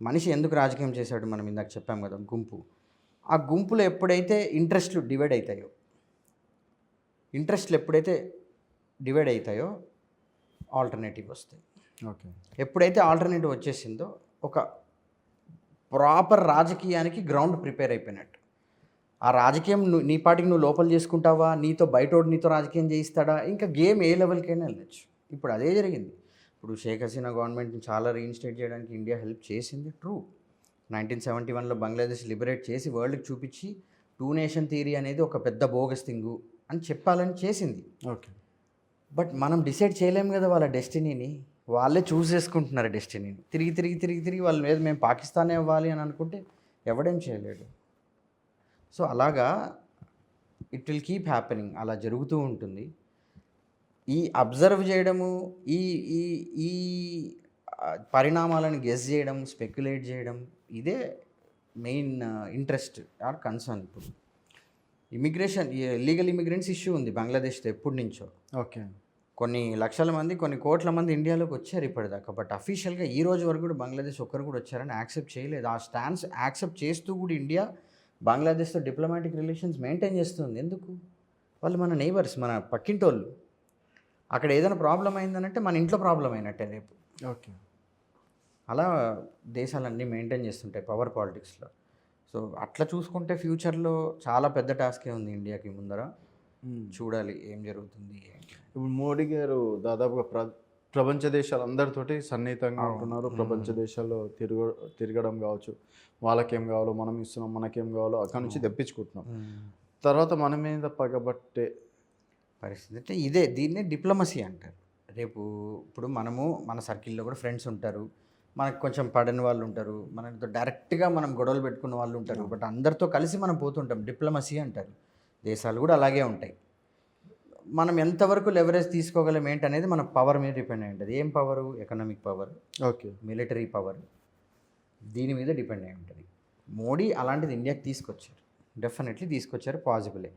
మనిషి ఎందుకు రాజకీయం చేశాడు మనం ఇందాక చెప్పాం కదా, గుంపు. ఆ గుంపులో ఎప్పుడైతే ఇంట్రెస్ట్లు డివైడ్ అవుతాయో ఆల్టర్నేటివ్ వస్తాయి. ఓకే, ఎప్పుడైతే ఆల్టర్నేటివ్ వచ్చేసిందో ఒక ప్రాపర్ రాజకీయానికి గ్రౌండ్ ప్రిపేర్ అయిపోయినట్టు. ఆ రాజకీయం నీ పాటికి నువ్వు లోపల చేసుకుంటావా, నీతో బయటోడు నీతో రాజకీయం చేయిస్తాడా, ఇంకా గేమ్ ఏ లెవెల్కైనా వెళ్ళచ్చు. ఇప్పుడు అదే జరిగింది. ఇప్పుడు షేక్ హసీనా గవర్నమెంట్ని చాలా రీఇన్స్టేట్ చేయడానికి ఇండియా హెల్ప్ చేసింది, ట్రూ. 1971లో బంగ్లాదేశ్ లిబరేట్ చేసి వరల్డ్కి చూపించి 2 నేషన్ థియరీ అనేది ఒక పెద్ద బోగస్ థింగు అని చెప్పాలని చేసింది. ఓకే, బట్ మనం డిసైడ్ చేయలేము కదా వాళ్ళ డెస్టినీని. వాళ్ళే చూస్ చేసుకుంటున్నారు డెస్టినీని. తిరిగి వాళ్ళ మీద మేము పాకిస్తానే అవ్వాలి అని అనుకుంటే ఎవడేం చేయలేడు. సో అలాగా ఇట్ విల్ కీప్ హ్యాపెనింగ్, అలా జరుగుతూ ఉంటుంది. ఈ అబ్జర్వ్ చేయడము, ఈ ఈ ఈ పరిణామాలను గెస్ చేయడం, స్పెక్యులేట్ చేయడం, ఇదే మెయిన్ ఇంట్రెస్ట్ ఆర్ కన్సర్న్. ఇప్పుడు ఇల్లీగల్ ఇమిగ్రెంట్స్ ఇష్యూ ఉంది బంగ్లాదేశ్తో ఎప్పటి నుంచో. ఓకే, కొన్ని లక్షల మంది, కొన్ని కోట్ల మంది ఇండియాలోకి వచ్చారు ఇప్పటిదాకా. బట్ అఫీషియల్గా ఈ రోజు వరకు కూడా బంగ్లాదేశ్ ఒక్కరు కూడా వచ్చారని యాక్సెప్ట్ చేయలేదు. ఆ స్టాన్స్ యాక్సెప్ట్ చేస్తూ కూడా ఇండియా బంగ్లాదేశ్తో డిప్లొమాటిక్ రిలేషన్స్ మెయింటైన్ చేస్తుంది. ఎందుకు? వాళ్ళు మన నైబర్స్, మన పక్కింటోళ్ళు. అక్కడ ఏదైనా ప్రాబ్లం అయిందనంటే మన ఇంట్లో ప్రాబ్లం అయినట్టే రేపు. ఓకే, అలా దేశాలన్నీ మెయింటైన్ చేస్తుంటాయి పవర్ పాలిటిక్స్లో. సో అట్లా చూసుకుంటే ఫ్యూచర్లో చాలా పెద్ద టాస్కే ఉంది ఇండియాకి ముందర. చూడాలి ఏం జరుగుతుంది. ఇప్పుడు మోడీ గారు దాదాపుగా ప్రపంచ దేశాలందరితోటి సన్నిహితంగా ఉంటున్నారు. ప్రపంచ దేశాల్లో తిరగడం కావచ్చు, వాళ్ళకేం కావాలో మనం ఇస్తున్నాం, మనకేం కావాలో అక్కడి నుంచి తెప్పించుకుంటున్నాం. తర్వాత మన మీద పగబట్టే పరిస్థితి అంటే దీన్నే డిప్లొమసీ అంటారు. ఇప్పుడు మనము మన సర్కిల్లో కూడా ఫ్రెండ్స్ ఉంటారు, మనకు కొంచెం పడని వాళ్ళు ఉంటారు, మనతో డైరెక్ట్గా మనం గొడవలు పెట్టుకున్న వాళ్ళు ఉంటారు. బట్ అందరితో కలిసి మనం పోతుంటాం, డిప్లొమసీ అంటారు. దేశాలు కూడా అలాగే ఉంటాయి. మనం ఎంతవరకు లెవరేజ్ తీసుకోగలం ఏంటనేది మన పవర్ మీద డిపెండ్ అయి ఉంటుంది. ఏం power? Economic power, okay, military power, దీని మీద డిపెండ్ అయి ఉంటుంది. మోడీ అలాంటిది ఇండియాకి తీసుకొచ్చారు, డెఫినెట్లీ తీసుకొచ్చారు, పాసిబులే.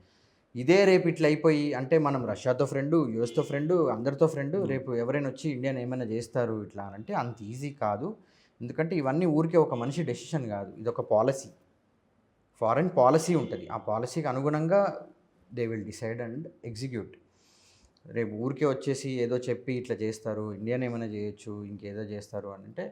ఇదే రేపు ఇట్లా అయిపోయి అంటే మనం రష్యాతో ఫ్రెండు, యూఎస్తో ఫ్రెండు, అందరితో ఫ్రెండు, రేపు ఎవరైనా వచ్చి ఇండియాని ఏమైనా చేస్తారు ఇట్లా అంటే అంత ఈజీ కాదు. ఎందుకంటే ఇవన్నీ ఊరికే ఒక మనిషి డెసిషన్ కాదు, ఇది ఒక పాలసీ, ఫారెన్ పాలసీ ఉంటుంది. ఆ పాలసీకి అనుగుణంగా they will decide and execute. రేపు ఊరికే వచ్చేసి ఏదో చెప్పి ఇట్లా చేస్తారు, ఇండియాని ఏమైనా చేయొచ్చు, ఇంకేదో చేస్తారు అని అంటే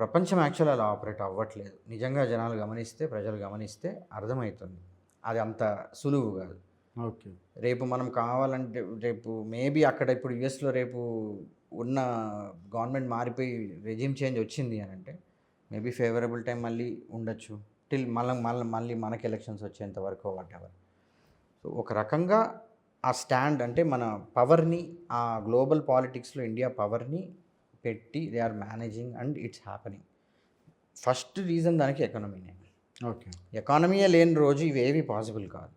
ప్రపంచం యాక్చువల్ అలా ఆపరేట్ అవ్వట్లేదు. నిజంగా జనాలు గమనిస్తే, ప్రజలు గమనిస్తే అర్థమవుతుంది. అది అంత సులువు కాదు. ఓకే, రేపు మనం కావాలంటే రేపు మేబీ అక్కడ ఇప్పుడు యుఎస్లో రేపు ఉన్న గవర్నమెంట్ మారిపోయి రెజ్యూమ్ చేంజ్ వచ్చింది అని అంటే మేబీ ఫేవరబుల్ టైం మళ్ళీ ఉండొచ్చు టిల్ మళ్ళీ మనకి ఎలక్షన్స్ వచ్చేంత వరకు వాట్ ఎవర్. సో ఒక రకంగా ఆ స్టాండ్ అంటే మన పవర్ని ఆ గ్లోబల్ పాలిటిక్స్లో ఇండియా పవర్ని పెట్టి they are managing and it's happening. First reason దానికి ఎకానమీనే. ఓకే. ఎకానమీయే లేని రోజు ఇవేవి పాసిబుల్ కాదు.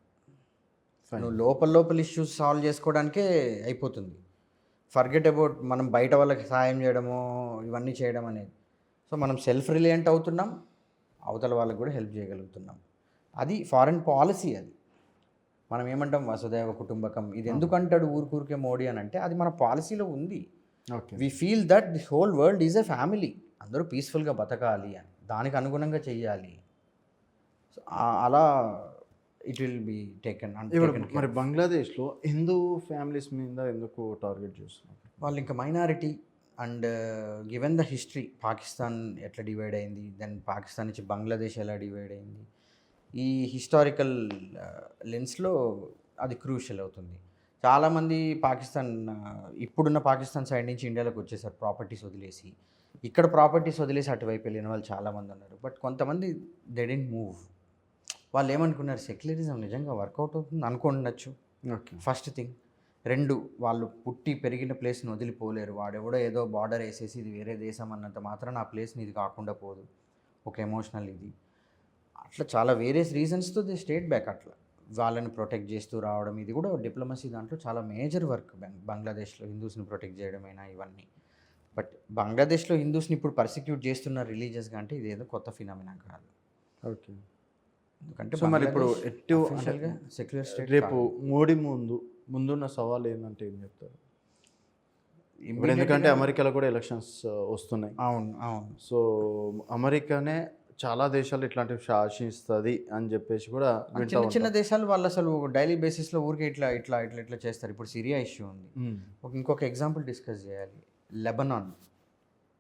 నువ్వు లోపల ఇష్యూస్ సాల్వ్ చేసుకోవడానికే అయిపోతుంది. ఫర్గెట్ అబౌట్ మనం బయట వాళ్ళకి సహాయం చేయడము ఇవన్నీ చేయడం అనేది. సో మనం సెల్ఫ్ రిలయంట్ అవుతున్నాం, అవతల వాళ్ళకి కూడా హెల్ప్ చేయగలుగుతున్నాం. అది ఫారెన్ పాలసీ. అది మనం ఏమంటాం వసుదైవ కుటుంబకం. ఇది ఎందుకంటాడు ఊరికే మోడీ అని అంటే అది మన పాలసీలో ఉంది. Okay. We feel that the whole world is a family. అందరూ పీస్ఫుల్గా బతకాలి అని, దానికి అనుగుణంగా చెయ్యాలి. సో అలా ఇట్ విల్ బి టేకెన్. ఇప్పుడు మరి బంగ్లాదేశ్లో హిందూ ఫ్యామిలీస్ మీద ఎందుకు టార్గెట్ చేస్తున్నారు? వాళ్ళు ఇంకా minority and given the history Pakistan ఎట్లా డివైడ్ అయింది, దెన్ పాకిస్తాన్ నుంచి బంగ్లాదేశ్ ఎలా డివైడ్ అయింది, ఈ హిస్టారికల్ లెన్స్లో అది క్రూషియల్ అవుతుంది. చాలామంది పాకిస్తాన్ ఇప్పుడున్న పాకిస్తాన్ సైడ్ నుంచి ఇండియాలోకి వచ్చేసారు ప్రాపర్టీస్ వదిలేసి. ఇక్కడ ప్రాపర్టీస్ వదిలేసి అటువైపు వెళ్ళిన వాళ్ళు చాలామంది ఉన్నారు. బట్ కొంతమంది దే డెంట్ మూవ్. వాళ్ళు ఏమనుకున్నారు, సెక్యులరిజం నిజంగా వర్కౌట్ అవుతుంది అనుకుండొచ్చు. ఓకే. First thing. 2, వాళ్ళు పుట్టి పెరిగిన ప్లేస్ని వదిలిపోలేరు. వాడెవడో ఏదో బార్డర్ వేసేసి ఇది వేరే దేశం అన్నంత మాత్రం ఆ ప్లేస్ని ఇది కాకుండా పోదు. ఒక ఎమోషనల్ ఇది అట్లా చాలా వేరియస్ రీజన్స్తో ది స్టేట్ బ్యాక్. అట్లా వాళ్ళని ప్రొటెక్ట్ చేస్తూ రావడం ఇది కూడా డిప్లొమసీ దాంట్లో చాలా మేజర్ వర్క్. బంగ్లాదేశ్లో హిందూస్ని ప్రొటెక్ట్ చేయడమైనా ఇవన్నీ. బట్ బంగ్లాదేశ్లో హిందూస్ని ఇప్పుడు పర్సిక్యూట్ చేస్తున్న రిలీజియస్గా అంటే ఇదేదో కొత్త ఫినామినా కాదు. ఓకే. ఎందుకంటే సో మరి ఇప్పుడు సెక్యులర్ స్టేట్. రేపు మోడీ ముందున్న సవాల్ ఏంటంటే ఏం చెప్తారు? ఇప్పుడు ఎందుకంటే అమెరికాలో కూడా ఎలక్షన్స్ వస్తున్నాయి. అవును అవును. సో అమెరికానే చాలా దేశాలు ఇట్లాంటివి శాసిస్తుంది అని చెప్పేసి కూడా చిన్న చిన్న దేశాలు వాళ్ళు అసలు డైలీ బేసిస్లో ఊరికే ఇట్లా చేస్తారు. ఇప్పుడు సిరియా ఇష్యూ ఉంది. ఇంకొక ఎగ్జాంపుల్ డిస్కస్ చేయాలి. లెబనాన్.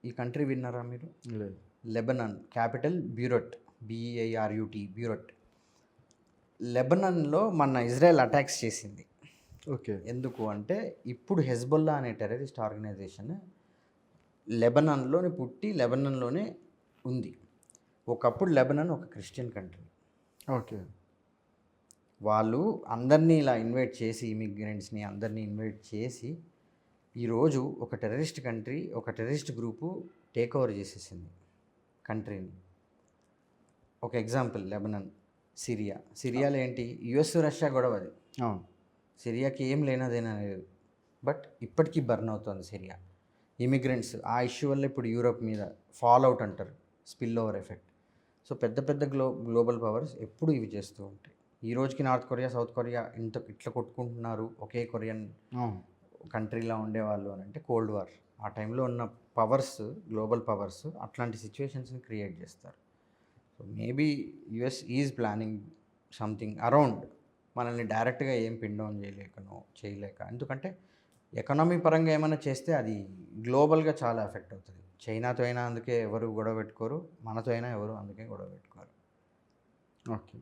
ఈ కంట్రీ విన్నారా మీరు? లేదు. Lebanon capital Beirut, BEIRUT, Beirut. లెబనాన్లో మన ఇజ్రాయెల్ అటాక్స్ చేసింది. ఓకే. ఎందుకు అంటే ఇప్పుడు హెజ్బొల్లా అనే టెర్రరిస్ట్ ఆర్గనైజేషన్ లెబనాన్లోనే పుట్టి లెబనాన్లోనే ఉంది. ఒకప్పుడు లెబనాన్ ఒక క్రిస్టియన్ కంట్రీ. ఓకే. వాళ్ళు అందరినీ ఇలా ఇన్వైట్ చేసి ఇమిగ్రెంట్స్ని అందరినీ ఇన్వైట్ చేసి ఈరోజు ఒక టెర్రరిస్ట్ కంట్రీ, ఒక టెర్రరిస్ట్ గ్రూపు టేక్ ఓవర్ చేసేసింది కంట్రీని. ఒక ఎగ్జాంపుల్ లెబనాన్. సిరియాలో ఏంటి US రష్యా గొడవ అది. అవును. సిరియాకి ఏం లేనదేనా లేదు. బట్ ఇప్పటికీ బర్న్ అవుతుంది సిరియా. ఇమిగ్రెంట్స్ ఆ ఇష్యూ వల్ల ఇప్పుడు యూరోప్ మీద ఫాల్ అవుట్ అంటారు, స్పిల్ ఓవర్ ఎఫెక్ట్. సో పెద్ద గ్లోబల్ పవర్స్ ఎప్పుడు ఇవి చేస్తూ ఉంటాయి. ఈ రోజుకి నార్త్ కొరియా, సౌత్ కొరియా ఇట్లా కొట్టుకుంటున్నారు ఒకే కొరియన్ కంట్రీలా ఉండేవాళ్ళు అని అంటే కోల్డ్ వార్. ఆ టైంలో ఉన్న పవర్స్, గ్లోబల్ పవర్స్ అట్లాంటి సిచ్యువేషన్స్ని క్రియేట్ చేస్తారు. So maybe US is planning something around మనల్ని డైరెక్ట్గా ఏం పిన్ డౌన్ చేయలేక. ఎందుకంటే ఎకనామీ పరంగా ఏమైనా చేస్తే అది గ్లోబల్గా చాలా ఎఫెక్ట్ అవుతుంది. చైనాతో అయినా అందుకే ఎవరు గొడవ పెట్టుకోరు, మనతో అయినా ఎవరు అందుకే గొడవ పెట్టుకోరు. ఓకే.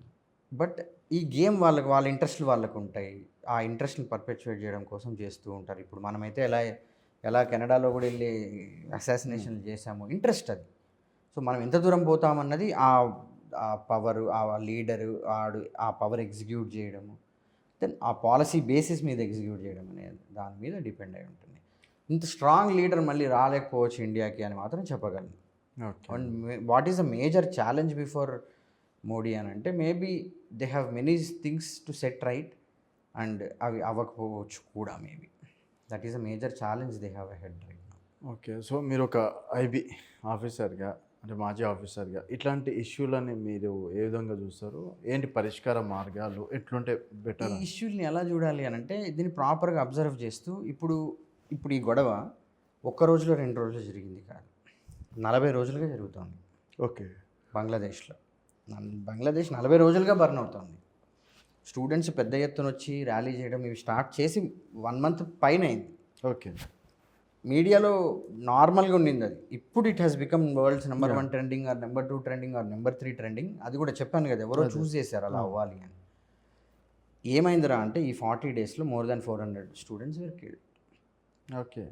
బట్ ఈ గేమ్ వాళ్ళ ఇంట్రెస్ట్లు వాళ్ళకు ఉంటాయి. ఆ ఇంట్రెస్ట్ని పర్పెచువేట్ చేయడం కోసం చేస్తూ ఉంటారు. ఇప్పుడు మనమైతే ఎలా కెనడాలో కూడా వెళ్ళి అసాసినేషన్లు చేసాము, ఇంట్రెస్ట్ అది. సో మనం ఎంత దూరం పోతామన్నది ఆ పవరు, ఆ లీడరు ఆ పవర్ ఎగ్జిక్యూట్ చేయడము, దెన్ ఆ పాలసీ బేసిస్ మీద ఎగ్జిక్యూట్ చేయడం అనేది దాని మీద డిపెండ్ అయి ఉంటుంది. ఇంత స్ట్రాంగ్ లీడర్ మళ్ళీ రాలేకపోవచ్చు ఇండియాకి అని మాత్రం చెప్పగలను. And what is the major challenge before Modi అని అంటే maybe they have many things to set right and అవి అవ్వకపోవచ్చు కూడా. Maybe that is a major challenge they have ahead right now. Okay. So మీరు ఒక IB ఆఫీసర్గా, అంటే మాజీ ఆఫీసర్గా ఇట్లాంటి ఇష్యూలని మీరు ఏ విధంగా చూస్తారు? ఏంటి పరిష్కార మార్గాలు, ఎట్లుంటే బెటర్? ఈ ఇష్యూని ఎలా చూడాలి అని అంటే దీన్ని ప్రాపర్గా అబ్జర్వ్ చేస్తూ ఇప్పుడు ఈ గొడవ ఒక్క రోజులో 2 రోజులు జరిగింది కాదు, 40 రోజులుగా జరుగుతుంది. ఓకే. బంగ్లాదేశ్ 40 రోజులుగా బర్న్ అవుతుంది. స్టూడెంట్స్ పెద్ద ఎత్తున వచ్చి ర్యాలీ చేయడం ఇవి స్టార్ట్ చేసి 1 month పైన అయింది. ఓకే. మీడియాలో నార్మల్గా ఉండింది అది. ఇప్పుడు it has become world's number 1 trending or number 2 trending or number 3 trending. అది కూడా చెప్పాను కదా, ఎవరో చూస్ చేశారు అలా అవ్వాలి అని. ఏమైందిరా అంటే ఈ 40 daysలో more than 400 students were killed. ఓకే.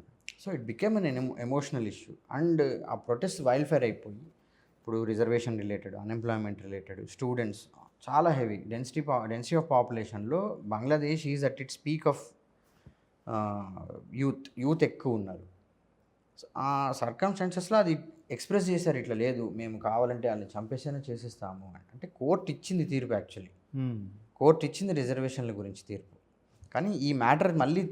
So it became an emotional issue. And ఆ ప్రొటెస్ట్ వైల్డ్ ఫైర్ అయిపోయి ఇప్పుడు reservation related, unemployment related, students చాలా హెవీ డెన్సిటీ ఆఫ్ పాపులేషన్లో Bangladesh is at its peak of youth ఎక్కువ ఉన్నారు. ఆ సర్కమ్స్టాన్సెస్లో అది ఎక్స్ప్రెస్ చేశారు, ఇట్లా లేదు మేము కావాలంటే వాళ్ళని చంపేసైనా చేసేస్తాము అని. అంటే కోర్టు ఇచ్చింది తీర్పు, యాక్చువల్లీ కోర్టు ఇచ్చింది రిజర్వేషన్ల గురించి తీర్పు, కానీ ఈ మ్యాటర్ మళ్ళీ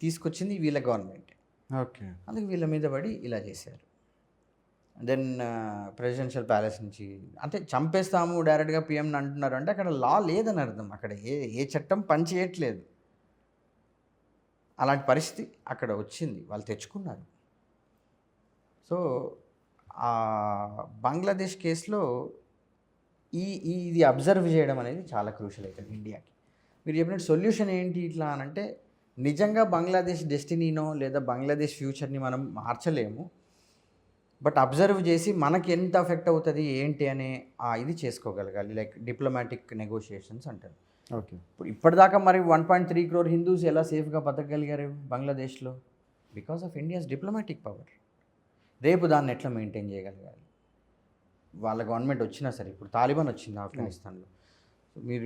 తీసుకొచ్చింది వీళ్ళ గవర్నమెంట్. ఓకే. అందుకు వీళ్ళ మీద పడి ఇలా చేశారు. దెన్ ప్రెసిడెన్షియల్ ప్యాలెస్ నుంచి అంటే చంపేస్తాము డైరెక్ట్గా పిఎంని అంటున్నారు అంటే అక్కడ లా లేదని అర్థం, అక్కడ ఏ చట్టం పని చేయట్లేదు. అలాంటి పరిస్థితి అక్కడ వచ్చింది, వాళ్ళు తెచ్చుకున్నారు. సో బంగ్లాదేశ్ కేసులో ఇది అబ్జర్వ్ చేయడం అనేది చాలా క్రూషియల్ అవుతుంది ఇండియాకి. మీరు చెప్పినట్టు సొల్యూషన్ ఏంటి ఇట్లా అని అంటే, నిజంగా బంగ్లాదేశ్ డెస్టినీనో లేదా బంగ్లాదేశ్ ఫ్యూచర్ని మనం మార్చలేము, బట్ అబ్జర్వ్ చేసి మనకి ఎంత ఎఫెక్ట్ అవుతుంది ఏంటి అనే ఇది చేసుకోగలగాలి, లైక్ డిప్లొమాటిక్ నెగోషియేషన్స్ అంటారు. ఓకే. ఇప్పుడు ఇప్పటిదాకా మరి 1.3 crore హిందూస్ ఎలా సేఫ్గా బతకగలిగారు బంగ్లాదేశ్లో? Because of India's diplomatic power. రేపు దాన్ని ఎట్లా మెయింటైన్ చేయగలగాలి? వాళ్ళ గవర్నమెంట్ వచ్చినా సరే, ఇప్పుడు తాలిబాన్ వచ్చింది ఆఫ్ఘనిస్తాన్లో,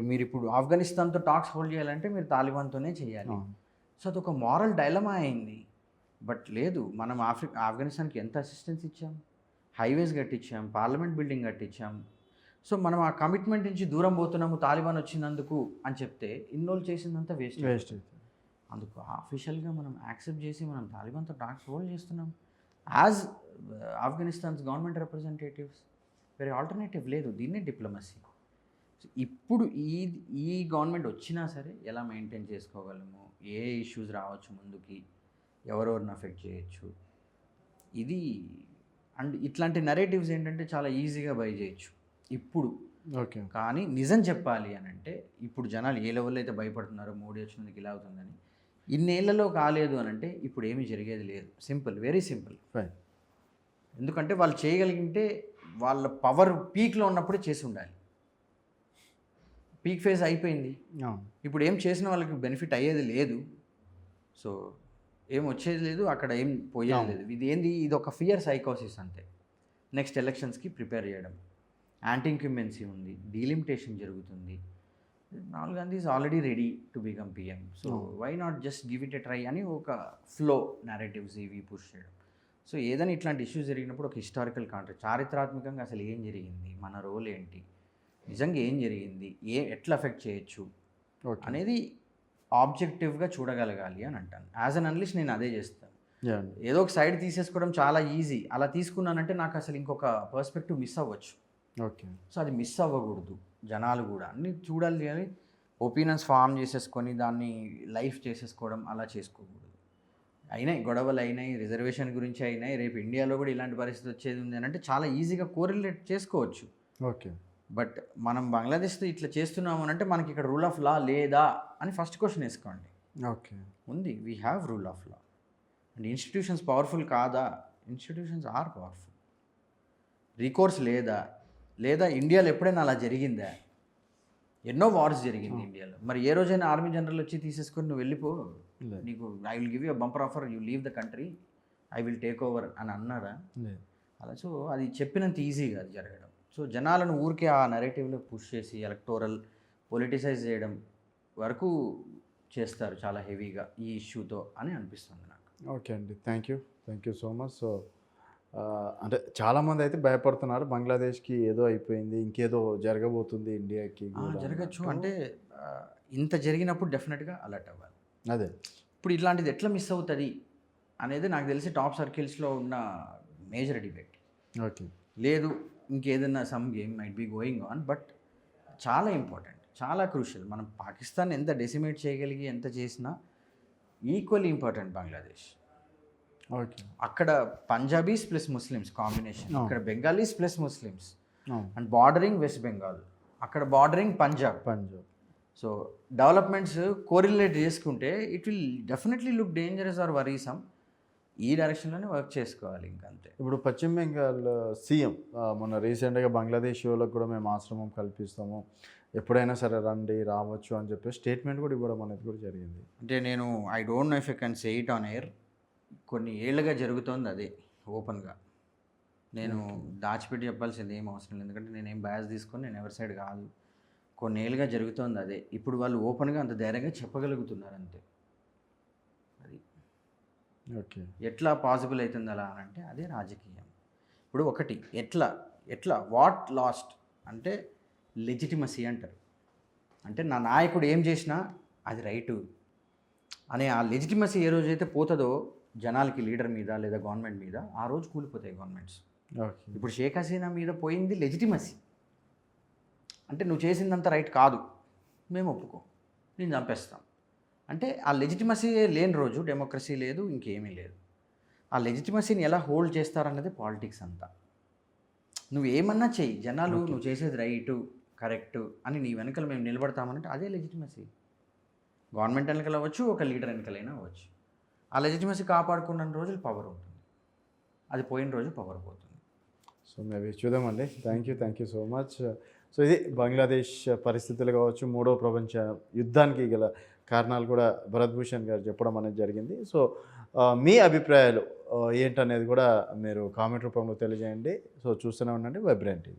మీరు ఇప్పుడు ఆఫ్ఘనిస్తాన్తో టాక్స్ హోల్డ్ చేయాలంటే మీరు తాలిబాన్తోనే చేయాలి. సో అదొక మారల్ డైలమా అయింది. బట్ లేదు, మనం ఆఫ్ఘనిస్తాన్కి ఎంత అసిస్టెన్స్ ఇచ్చాం, హైవేస్ కట్టించాం, పార్లమెంట్ బిల్డింగ్ కట్టించాం. సో మనం ఆ కమిట్మెంట్ నుంచి దూరం పోతున్నాము తాలిబాన్ వచ్చినందుకు అని చెప్తే ఇన్నోళ్ళు చేసిందంతా వేస్ట్ అవుతుంది. అందుకు ఆఫీషియల్గా మనం యాక్సెప్ట్ చేసి మనం తాలిబాన్తో టాక్స్ హోల్డ్ చేస్తున్నాం యాజ్ ఆఫ్ఘనిస్తాన్స్ గవర్నమెంట్ రిప్రజెంటేటివ్స్. వేరే ఆల్టర్నేటివ్ లేదు, దీన్నే డిప్లొమసీ. ఇప్పుడు ఈ గవర్నమెంట్ వచ్చినా సరే ఎలా మెయింటైన్ చేసుకోగలము, ఏ ఇష్యూస్ రావచ్చు ముందుకి, ఎవరెవరిని అఫెక్ట్ చేయొచ్చు, ఇది అండ్ ఇట్లాంటి నరేటివ్స్ ఏంటంటే చాలా ఈజీగా బై చేయొచ్చు ఇప్పుడు. ఓకే. కానీ నిజం చెప్పాలి అని అంటే ఇప్పుడు జనాలు ఏ లెవెల్లో అయితే భయపడుతున్నారో మోడీ వచ్చినందుకు ఇలా అవుతుందని, ఇన్నేళ్లలో కాలేదు అని అంటే ఇప్పుడు ఏమీ జరిగేది లేదు. Simple, very simple. ఎందుకంటే వాళ్ళు చేయగలిగితే వాళ్ళ పవర్ పీక్లో ఉన్నప్పుడే చేసి ఉండాలి. పీక్ ఫేజ్ అయిపోయింది, ఇప్పుడు ఏం చేసిన వాళ్ళకి బెనిఫిట్ అయ్యేది లేదు, సో ఏం వచ్చేది లేదు, అక్కడ ఏం పోయేది లేదు. ఇది ఒక ఫియర్ సైకోసిస్ అంతే. నెక్స్ట్ ఎలక్షన్స్కి ప్రిపేర్ చేయడం, యాంటీ ఇంక్యుమెన్సీ ఉంది, డీలిమిటేషన్ జరుగుతుంది, Rahul Gandhi is already ready to become PM, so why not just give it a try అని ఒక ఫ్లో నారేటివ్స్ ఇవి పుష్ చేయడం. సో ఏదైనా ఇట్లాంటి ఇష్యూస్ జరిగినప్పుడు ఒక హిస్టారికల్ కాంటెక్స్ట్, చారిత్రాత్మకంగా అసలు ఏం జరిగింది, మన రోల్ ఏంటి, నిజంగా ఏం జరిగింది, ఎట్లా ఎఫెక్ట్ చేయొచ్చు అనేది ఆబ్జెక్టివ్గా చూడగలగాలి అని అంటాను. యాజ్ అన్ అనలిస్ట్ నేను అదే చేస్తాను. ఏదో ఒక సైడ్ తీసేసుకోవడం చాలా ఈజీ, అలా తీసుకున్నానంటే నాకు అసలు ఇంకొక పర్స్పెక్టివ్ మిస్ అవ్వచ్చు. ఓకే. సో అది మిస్ అవ్వకూడదు, జనాలు కూడా అన్నీ చూడాలి, కానీ ఒపీనియన్స్ ఫామ్ చేసేసుకొని దాన్ని లైఫ్ చేసేసుకోవడం అలా చేసుకోకూడదు. అయినాయి గొడవలు, అయినాయి రిజర్వేషన్ గురించి అయినాయి, రేపు ఇండియాలో కూడా ఇలాంటి పరిస్థితి వచ్చేది ఉంది అని అంటే చాలా ఈజీగా కోరిలేట్ చేసుకోవచ్చు. ఓకే. బట్ మనం బంగ్లాదేశ్తో ఇట్లా చేస్తున్నాము అని అంటే మనకి ఇక్కడ రూల్ ఆఫ్ లా లేదా అని ఫస్ట్ క్వశ్చన్ వేసుకోండి. ఓకే. ఉంది, we have rule of law. And institutions powerful కాదా? Institutions are powerful. రికోర్స్ లేదా ఇండియాలో ఎప్పుడైనా అలా జరిగిందా? ఎన్నో వార్స్ జరిగింది ఇండియాలో, మరి ఏ రోజైనా ఆర్మీ జనరల్ వచ్చి తీసేసుకొని నువ్వు వెళ్ళిపో, నీకు I will give you bumper offer, you leave the country, I will take over అని అన్నారా? అలా. సో అది చెప్పినంత ఈజీగా అది జరగడం. సో జనాలను ఊరికే ఆ నెరేటివ్లో పుష్ చేసి ఎలక్టోరల్ పొలిటిసైజ్ చేయడం వరకు చేస్తారు చాలా హెవీగా ఈ ఇష్యూతో అని అనిపిస్తుంది నాకు. ఓకే అండి, thank you so much. So అంటే చాలామంది అయితే భయపడుతున్నారు, బంగ్లాదేశ్కి ఏదో అయిపోయింది, ఇంకేదో జరగబోతుంది ఇండియాకి జరగచ్చు అంటే ఇంత జరిగినప్పుడు డెఫినెట్గా అలర్ట్ అవ్వాలి. అదే ఇప్పుడు ఇట్లాంటిది ఎట్లా మిస్ అవుతుంది అనేది నాకు తెలిసి టాప్ సర్కిల్స్లో ఉన్న మేజర్ డిబేట్. ఓకే. లేదు ఇంకేదన్నా some game might be going on, but చాలా ఇంపార్టెంట్, చాలా క్రూషియల్. మనం పాకిస్తాన్ ఎంత డెసిమేట్ చేయగలిగి ఎంత చేసినా ఈక్వల్లీ ఇంపార్టెంట్ బంగ్లాదేశ్. ఓకే. అక్కడ పంజాబీస్ ప్లస్ ముస్లిమ్స్ కాంబినేషన్, ఇక్కడ Bengalis plus Muslims, and bordering West Bengal, అక్కడ bordering Punjab. So developments correlate చేసుకుంటే it will definitely look dangerous or worrisome. ఈ డైరెక్షన్లోనే వర్క్ చేసుకోవాలి ఇంకంతే. ఇప్పుడు పశ్చిమ బెంగాల్ సీఎం మొన్న రీసెంట్గా బంగ్లాదేశ్ వాళ్ళకు కూడా మేము ఆశ్రమం కల్పిస్తాము, ఎప్పుడైనా సరే రండి రావచ్చు అని చెప్పి స్టేట్మెంట్ కూడా ఇవ్వడం అనేది కూడా జరిగింది. అంటే నేను I don't know if I can say it on air, కొన్ని ఏళ్ళుగా జరుగుతోంది అదే ఓపెన్గా. నేను దాచిపెట్టి చెప్పాల్సింది ఏం అవసరం లేదు, ఎందుకంటే నేనేం బయాస్ తీసుకొని నేను ఎవరి సైడ్ కాదు. కొన్నేళ్ళుగా జరుగుతోంది అదే. ఇప్పుడు వాళ్ళు ఓపెన్గా అంత ధైర్యంగా చెప్పగలుగుతున్నారు అంతే. అది ఓకే. ఎట్లా పాసిబుల్ అవుతుంది అలా అని అంటే అదే రాజకీయం. ఇప్పుడు ఒకటి ఎట్లా వాట్ లాస్ట్ అంటే లెజిటిమసీ అంటారు. అంటే నా నాయకుడు ఏం చేసినా అది రైటు అనే ఆ లెజిటిమసీ ఏ రోజైతే పోతుందో జనాలకి లీడర్ మీద లేదా గవర్నమెంట్ మీద, ఆ రోజు కూలిపోతాయి గవర్నమెంట్స్. ఓకే. ఇప్పుడు షేక్ హసీనా మీద పోయింది లెజిటిమసీ. అంటే నువ్వు చేసిందంత రైట్ కాదు, మేము ఒప్పుకో, నేను చంపేస్తాం. అంటే ఆ లెజిటిమసీ లేని రోజు డెమోక్రసీ లేదు, ఇంకేమీ లేదు. ఆ లెజిటిమసీని ఎలా హోల్డ్ చేస్తారన్నది పాలిటిక్స్ అంతా. నువ్వు ఏమన్నా చెయ్యి, జనాలు నువ్వు చేసేది రైటు కరెక్టు అని నీ వెనకాల మేము నిలబడతామనంటే అదే లెజిటిమసీ. గవర్నమెంట్ వెనకాల అవ్వచ్చు, ఒక లీడర్ వెనకాలైనా అవ్వచ్చు. ఆ లెజిటిమసీ కాపాడుకున్న రోజులు పవర్ ఉంటుంది, అది పోయిన రోజు పవర్ పోతుంది. సో మేబీ చూద్దామండి. Thank you so much. So ఇది బంగ్లాదేశ్ పరిస్థితులు కావచ్చు, మూడో ప్రపంచ యుద్ధానికి గల కారణాలు కూడా భరత్ భూషణ్ గారు చెప్పడం అనేది జరిగింది. సో మీ అభిప్రాయాలు ఏంటనేది కూడా మీరు కామెంట్ రూపంలో తెలియజేయండి. సో చూస్తూనే ఉండండి వైబ్రెంట్ టీవీ.